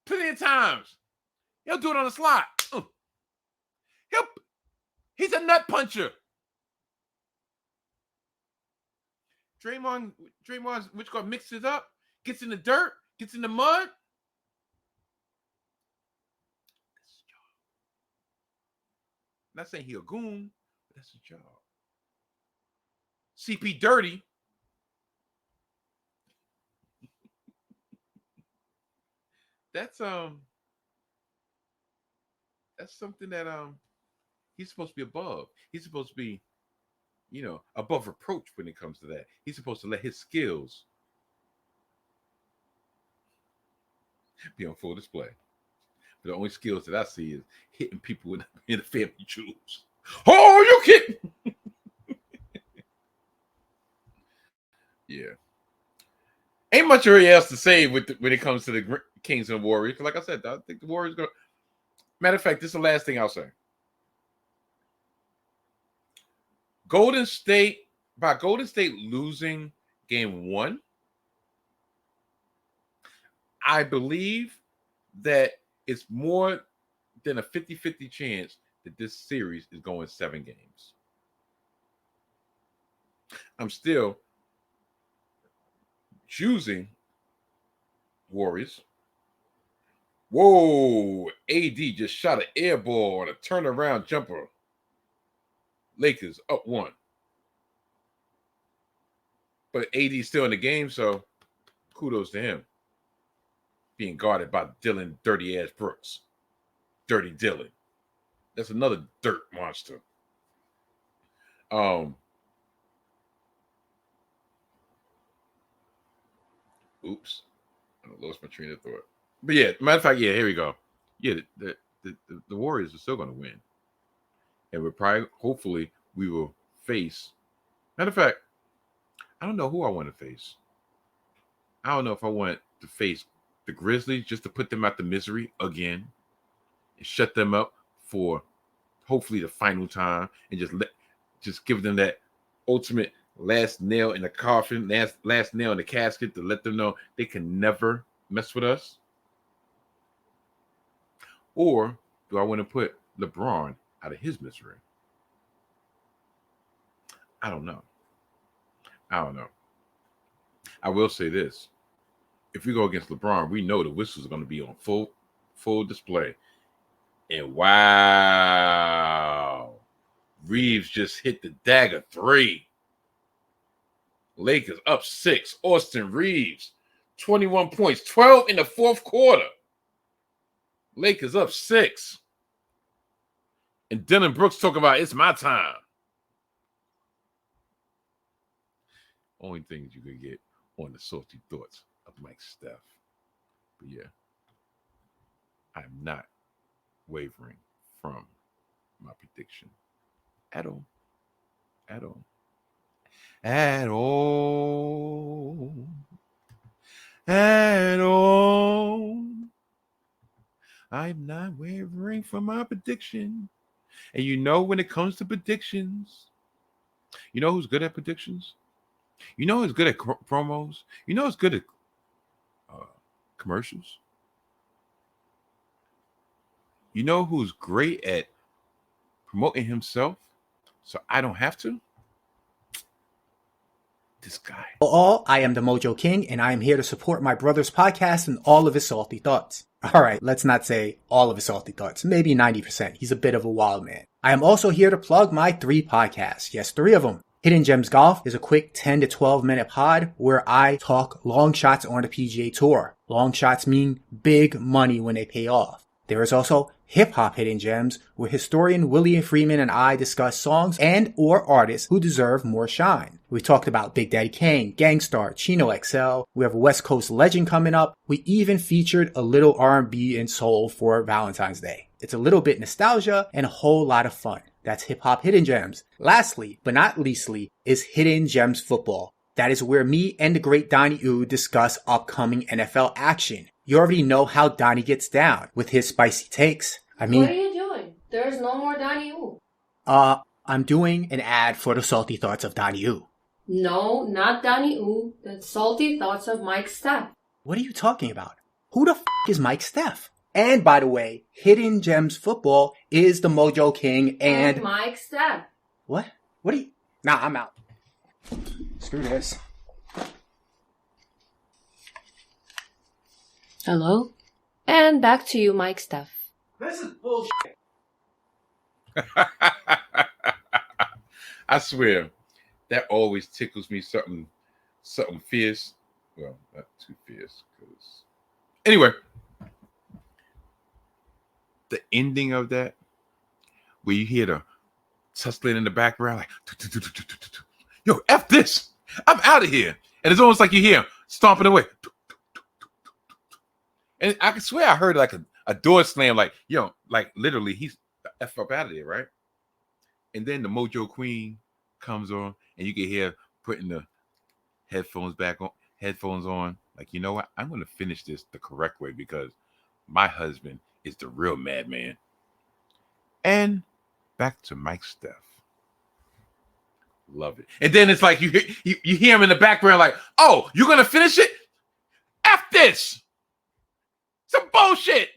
Plenty of times. He'll do it on the slot. He's a nut puncher. Draymond's which guard mixes it up, gets in the dirt, gets in the mud. That's his job. Not saying he a goon, but that's his job. CP Dirty. That's something that he's supposed to be above. He's supposed to be, above reproach when it comes to that. He's supposed to let his skills be on full display. But the only skills that I see is hitting people in the family jewels. Oh, you kidding? Yeah. Ain't much really else to say when it comes to the Kings and Warriors. Like I said, I think the Warriors go. Matter of fact, this is the last thing I'll say. Golden State losing game 1, I believe that it's more than a 50-50 chance that this series is going 7 games. I'm still choosing Warriors. Whoa, AD just shot an air ball on a turnaround jumper. Lakers up 1. But AD's still in the game, so kudos to him. Being guarded by Dylan Dirty Ass Brooks. Dirty Dylan. That's another dirt monster. Oops. I lost my train of thought. But yeah, matter of fact, yeah, here we go. Yeah, the Warriors are still going to win. And we're probably, hopefully, we will face. Matter of fact, I don't know who I want to face. I don't know if I want to face the Grizzlies just to put them out the misery again and shut them up for hopefully the final time and just give them that ultimate last nail in the coffin, last nail in the casket to let them know they can never mess with us. Or do I want to put LeBron out of his misery? I don't know. I will say this. If we go against LeBron, we know the whistles are going to be on full display. And wow, Reeves just hit the dagger 3. Lakers up 6. Austin Reeves, 21 points, 12 in the fourth quarter. Lakers up 6. And Dylan Brooks talking about it's my time. Only things you could get on the salty thoughts of Mike Steph. But yeah, I'm not wavering from my prediction at all. At all. At all. At all. I'm not wavering from my prediction. And you know, when it comes to predictions, you know who's good at predictions? You know who's good at promos? You know who's good at commercials? You know who's great at promoting himself so I don't have to? This guy. I am the Mojo King, and I am here to support my brother's podcast and all of his salty thoughts. All right, let's not say all of his salty thoughts, maybe 90%. He's a bit of a wild man. I am also here to plug my 3 podcasts. Yes, 3 of them. Hidden Gems Golf is a quick 10 to 12 minute pod where I talk long shots on the PGA Tour. Long shots mean big money when they pay off. There is also Hip Hop Hidden Gems, where historian William Freeman and I discuss songs and or artists who deserve more shine. We talked about Big Daddy Kane, Gangstar, Chino XL. We have a West Coast legend coming up. We even featured a little R&B and soul for Valentine's Day. It's a little bit nostalgia and a whole lot of fun. That's Hip Hop Hidden Gems. Lastly, but not leastly, is Hidden Gems Football. That is where me and the great Donnie Yu discuss upcoming NFL action. You already know how Donnie gets down with his spicy takes. What are you doing? There's no more Donnie Yu. I'm doing an ad for the salty thoughts of Donnie Yu. No, not Donnie Yu. The salty thoughts of Mike Steph. What are you talking about? Who the is Mike Steph? And by the way, Hidden Gems Football is the Mojo King and Mike Steph. What? What are you? Nah, I'm out. Screw this. Hello? And back to you, Mike Steph. This is bullshit. I swear, that always tickles me something fierce. Well, not too fierce. Anyway, the ending of that, where you hear the tussling in the background, like, yo, F this. I'm out of here. And it's almost like you hear him stomping away. And I can swear I heard like a door slam, like, yo, like literally he's F up out of there, right? And then the Mojo Queen comes on and you can hear putting the headphones on. Like, you know what? I'm going to finish this the correct way because my husband is the real madman. And back to Mike Steph. Love it. And then it's like you hear him in the background like, oh, you're going to finish it? F this. Some bullshit.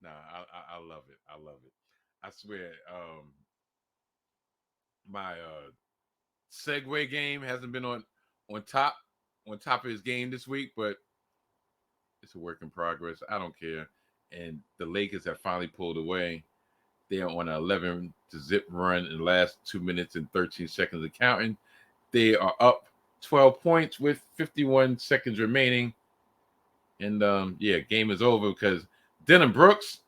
Nah, I love it. I love it. I swear, my segue game hasn't been on top of his game this week, but it's a work in progress. I don't care. And the Lakers have finally pulled away. They are on an 11 to zip run in the last 2 minutes and 13 seconds of counting. They are up 12 points with 51 seconds remaining. And game is over because Dylan Brooks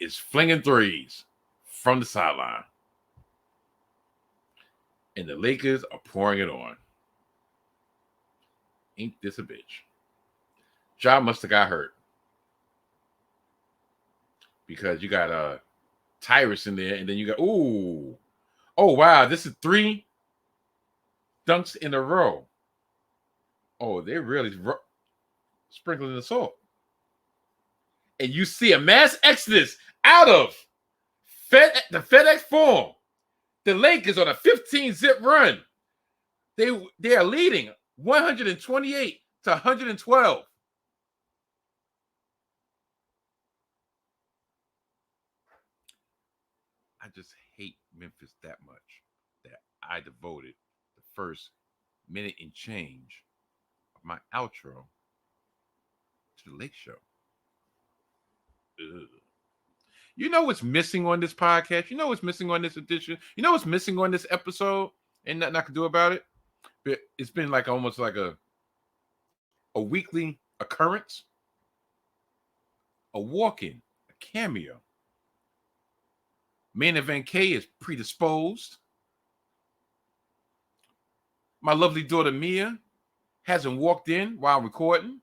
is flinging threes from the sideline. And the Lakers are pouring it on. Ain't this a bitch? Ja must have got hurt. Because you got Tyrus in there, and then you got, oh wow, this is 3 dunks in a row. Oh, they're really sprinkling the salt. And you see a mass exodus out of the FedEx Forum. The Lakers on a 15-zip run. They are leading 128 to 112. I just hate Memphis that much that I devoted the first minute and change of my outro to the Lake Show. Ugh. You know what's missing on this podcast? You know what's missing on this edition? You know what's missing on this episode? And nothing I can do about it? But it's been like almost like a weekly occurrence. A walk-in, a cameo. Main Event K is predisposed. My lovely daughter Mia hasn't walked in while recording.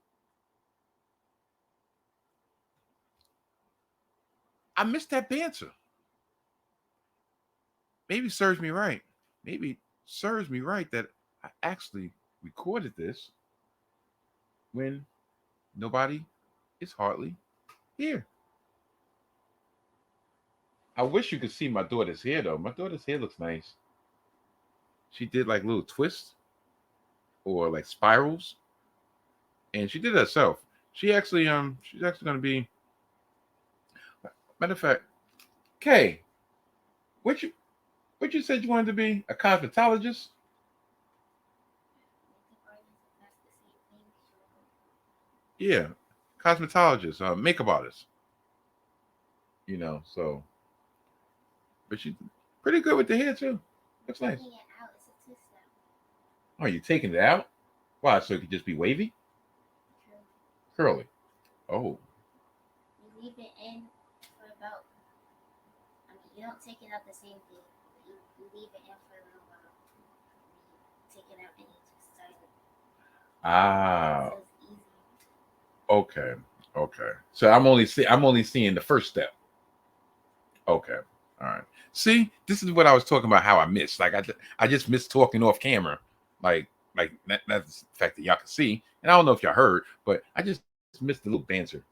I missed that banter. Maybe serves me right. Maybe it serves me right that I actually recorded this when nobody is hardly here. I wish you could see my daughter's hair, though. My daughter's hair looks nice. She did like little twists or like spirals, and she did it herself. She's actually going to be. Matter of fact, Kay, what you said you wanted to be? A cosmetologist? Yeah, cosmetologist, makeup artist. You know, so. But she's pretty good with the hair too. Looks nice. Oh, you taking it out? Why? So it could just be wavy? Curly. Oh. You leave it in for about. You don't take it out the same day. You leave it in for a little while. You take it out and you just start it. Ah. So it's easy. Okay. So I'm only seeing the first step. Okay. All right. See, this is what I was talking about. How I missed. Like I just missed talking off camera. Like that's the fact that y'all can see. And I don't know if y'all heard, but I just missed the little banter.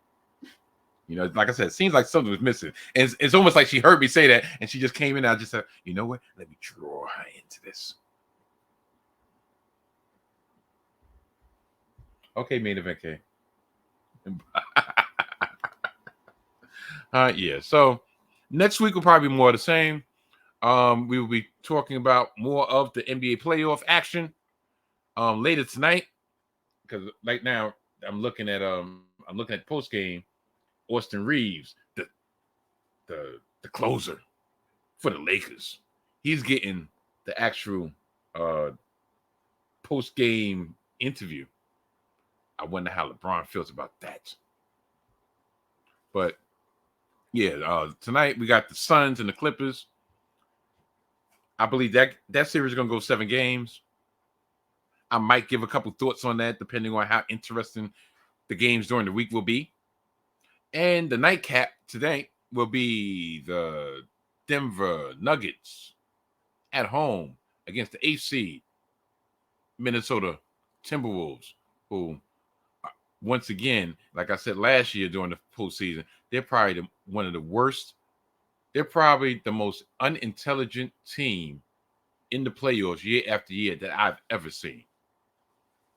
You know, like I said, it seems like something was missing. And it's almost like she heard me say that, and she just came in. And I just said, you know what? Let me draw her into this. Okay, Main Event K. Yeah. So next week will probably be more of the same. We will be talking about more of the NBA playoff action later tonight, because right now I'm looking at post game. Austin Reeves, the closer for the Lakers, he's getting the actual post game interview. I wonder how LeBron feels about that. But yeah, tonight we got the Suns and the Clippers. I believe that series is going to go 7 games. I might give a couple thoughts on that, depending on how interesting the games during the week will be. And the nightcap today will be the Denver Nuggets at home against the 8th seed Minnesota Timberwolves, who, once again, like I said last year during the postseason, they're probably one of the worst. They're probably the most unintelligent team in the playoffs year after year that I've ever seen.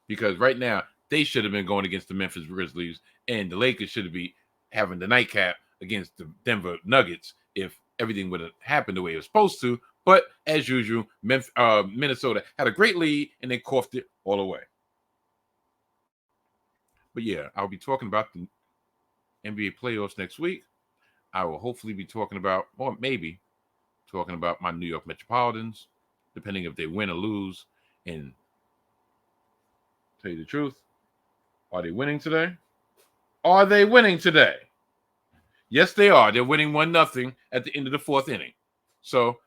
Because right now, they should have been going against the Memphis Grizzlies, and the Lakers should be having the nightcap against the Denver Nuggets if everything would have happened the way it was supposed to. But as usual, Minnesota had a great lead and they coughed it all away. But yeah, I'll be talking about the NBA playoffs next week. I will hopefully be talking about, or maybe talking about my New York Metropolitans, depending if they win or lose. And tell you the truth, are they winning today? Are they winning today? Yes, they are. They're winning 1-0 at the end of the fourth inning. So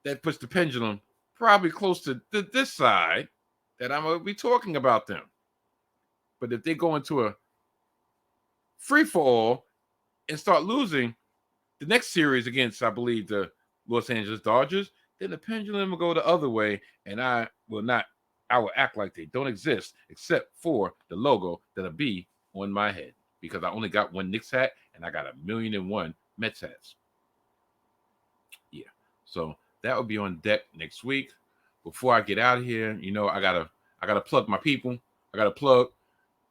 that puts the pendulum probably close to this side that I'm going to be talking about them. But if they go into a free-for-all and start losing the next series against, I believe, the Los Angeles Dodgers, then the pendulum will go the other way, and I will act like they don't exist except for the logo that'll be on my head, because I only got one Knicks hat and I got 1,000,001 Mets hats. Yeah, so that will be on deck next week. Before I get out of here, I gotta plug my people. I gotta plug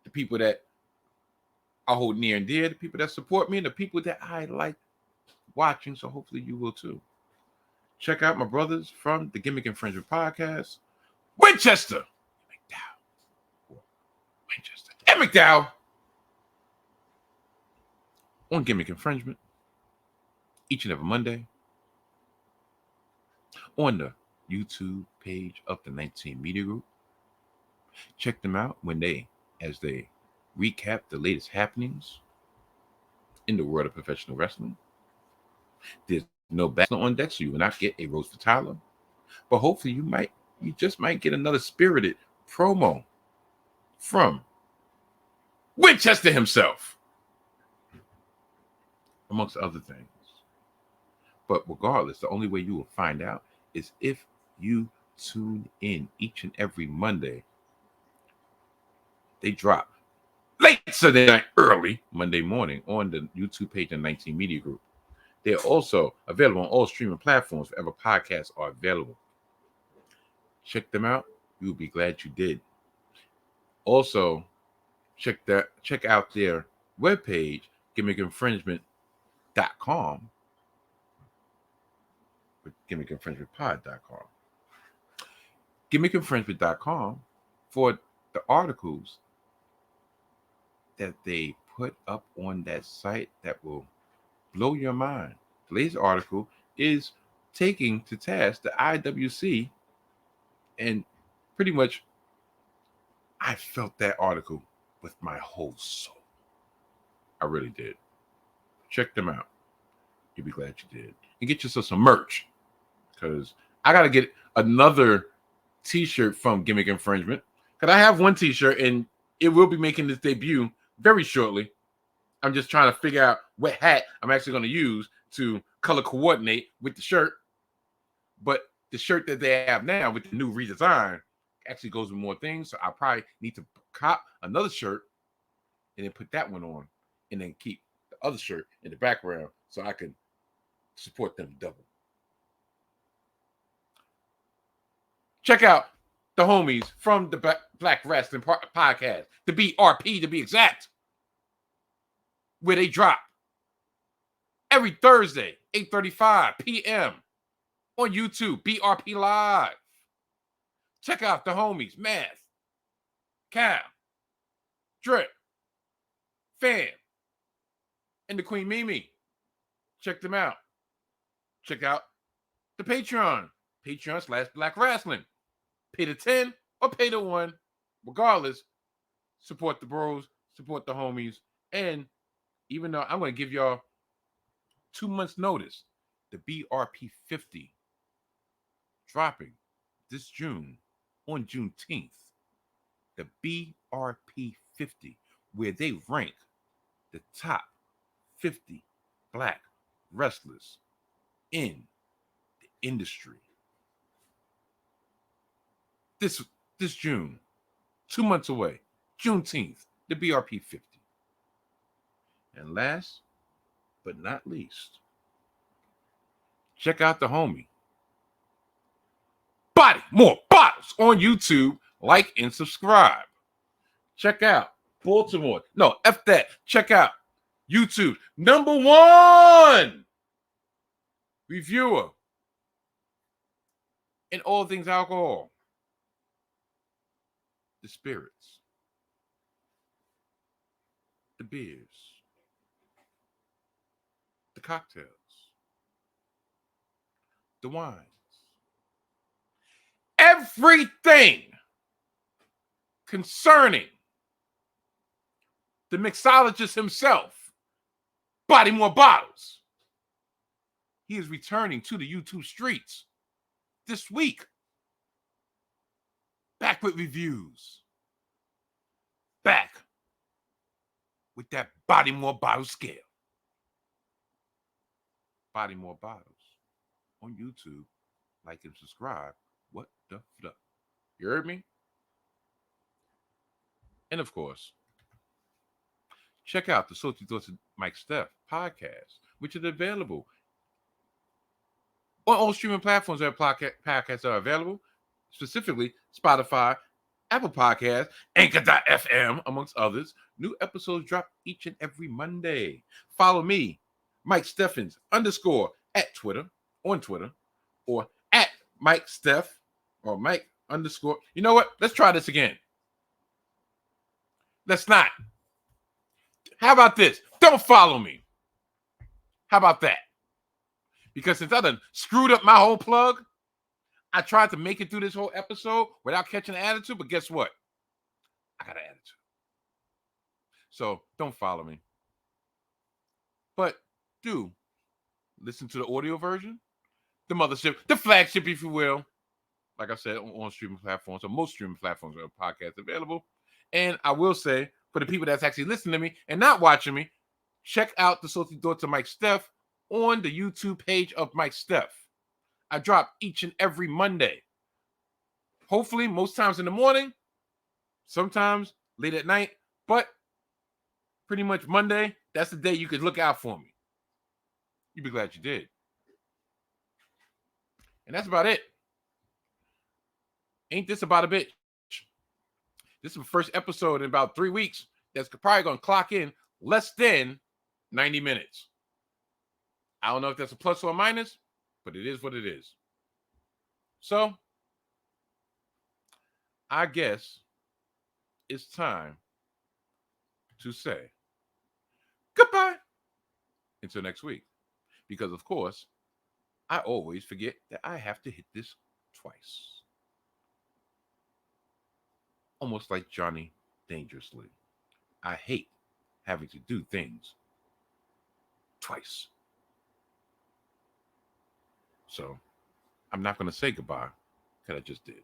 the people that I hold near and dear, the people that support me, and the people that I like watching. So hopefully you will too. Check out my brothers from the Gimmick Infringement Podcast, Winchester and McDowell on Gimmick Infringement each and every Monday on the YouTube page of the 19 Media Group. Check them out as they recap the latest happenings in the world of professional wrestling. There's no bachelor on deck, so you will not get a roast for Tyler. But hopefully you just might get another spirited promo from Winchester himself, amongst other things. But regardless, the only way you will find out is if you tune in each and every Monday. They drop late Sunday night, early Monday morning on the YouTube page of 19 Media Group. They're also available on all streaming platforms wherever podcasts are available. Check them out. You'll be glad you did. Also, check out their webpage, gimmickinfringement.com, gimmickinfringementpod.com. Gimmickinfringement.com for the articles that they put up on that site that will blow your mind. The latest article is taking to task the IWC, and pretty much I felt that article with my whole soul. I really did. Check them out. You'll be glad you did. And get yourself some merch, because I got to get another t-shirt from Gimmick Infringement, because I have one t-shirt and it will be making its debut very shortly. I'm just trying to figure out what hat I'm actually going to use to color coordinate with the shirt. But the shirt that they have now with the new redesign actually goes with more things. So I probably need to cop another shirt and then put that one on and then keep the other shirt in the background so I can support them double. Check out the homies from the Black Wrestling Podcast, the BRP to be exact, where they drop every Thursday, 8:35 p.m. on YouTube, BRP Live. Check out the homies, Math, Cal, Drip, Fam, and the Queen Mimi. Check them out. Check out the Patreon.com/Black Wrestling. Pay the 10 or pay the 1. Regardless, support the bros, support the homies. And even though I'm going to give y'all 2 months notice, the BRP 50 dropping this June on Juneteenth. The BRP 50, where they rank the top 50 black wrestlers in the industry. This June, 2 months away, Juneteenth, the BRP 50. And last but not least, check out the homie Body More Bottles on YouTube. Like and subscribe. Check out Baltimore. No, F that. Check out YouTube. #1 reviewer in all things alcohol, the spirits, the beers, the cocktails, the wines, everything concerning the mixologist himself, Body More Bottles. He is returning to the YouTube streets this week. Back with reviews. Back with that Body More Bottles scale. Body More Bottles on YouTube. Like and subscribe. What the fuck? You heard me? And of course, check out the Salty Thoughts of Mike Steph podcast, which is available on all streaming platforms where podcasts are available, specifically Spotify, Apple Podcasts, Anchor.fm, amongst others. New episodes drop each and every Monday. Follow me, Mike Steffens _ at Twitter, on Twitter, or at Mike Steph, or Mike _ You know what? Let's try this again. Let's not. How about this? Don't follow me. How about that? Because since I done screwed up my whole plug, I tried to make it through this whole episode without catching an attitude, but guess what? I got an attitude. So don't follow me. But do listen to the audio version, the mothership, the flagship, if you will. Like I said, on streaming platforms, or most streaming platforms are podcasts available. And I will say, for the people that's actually listening to me and not watching me, check out the Salty Thoughts of Mike Steph on the YouTube page of Mike Steph. I drop each and every Monday. Hopefully, most times in the morning, sometimes late at night, but pretty much Monday, that's the day you could look out for me. You'd be glad you did. And that's about it. Ain't this about a bitch? This is the first episode in about 3 weeks that's probably going to clock in less than 90 minutes. I don't know if that's a plus or a minus, but it is what it is. So, I guess it's time to say goodbye until next week. Because, of course, I always forget that I have to hit this twice. Almost like Johnny Dangerously. I hate having to do things twice. So, I'm not going to say goodbye, because I just did.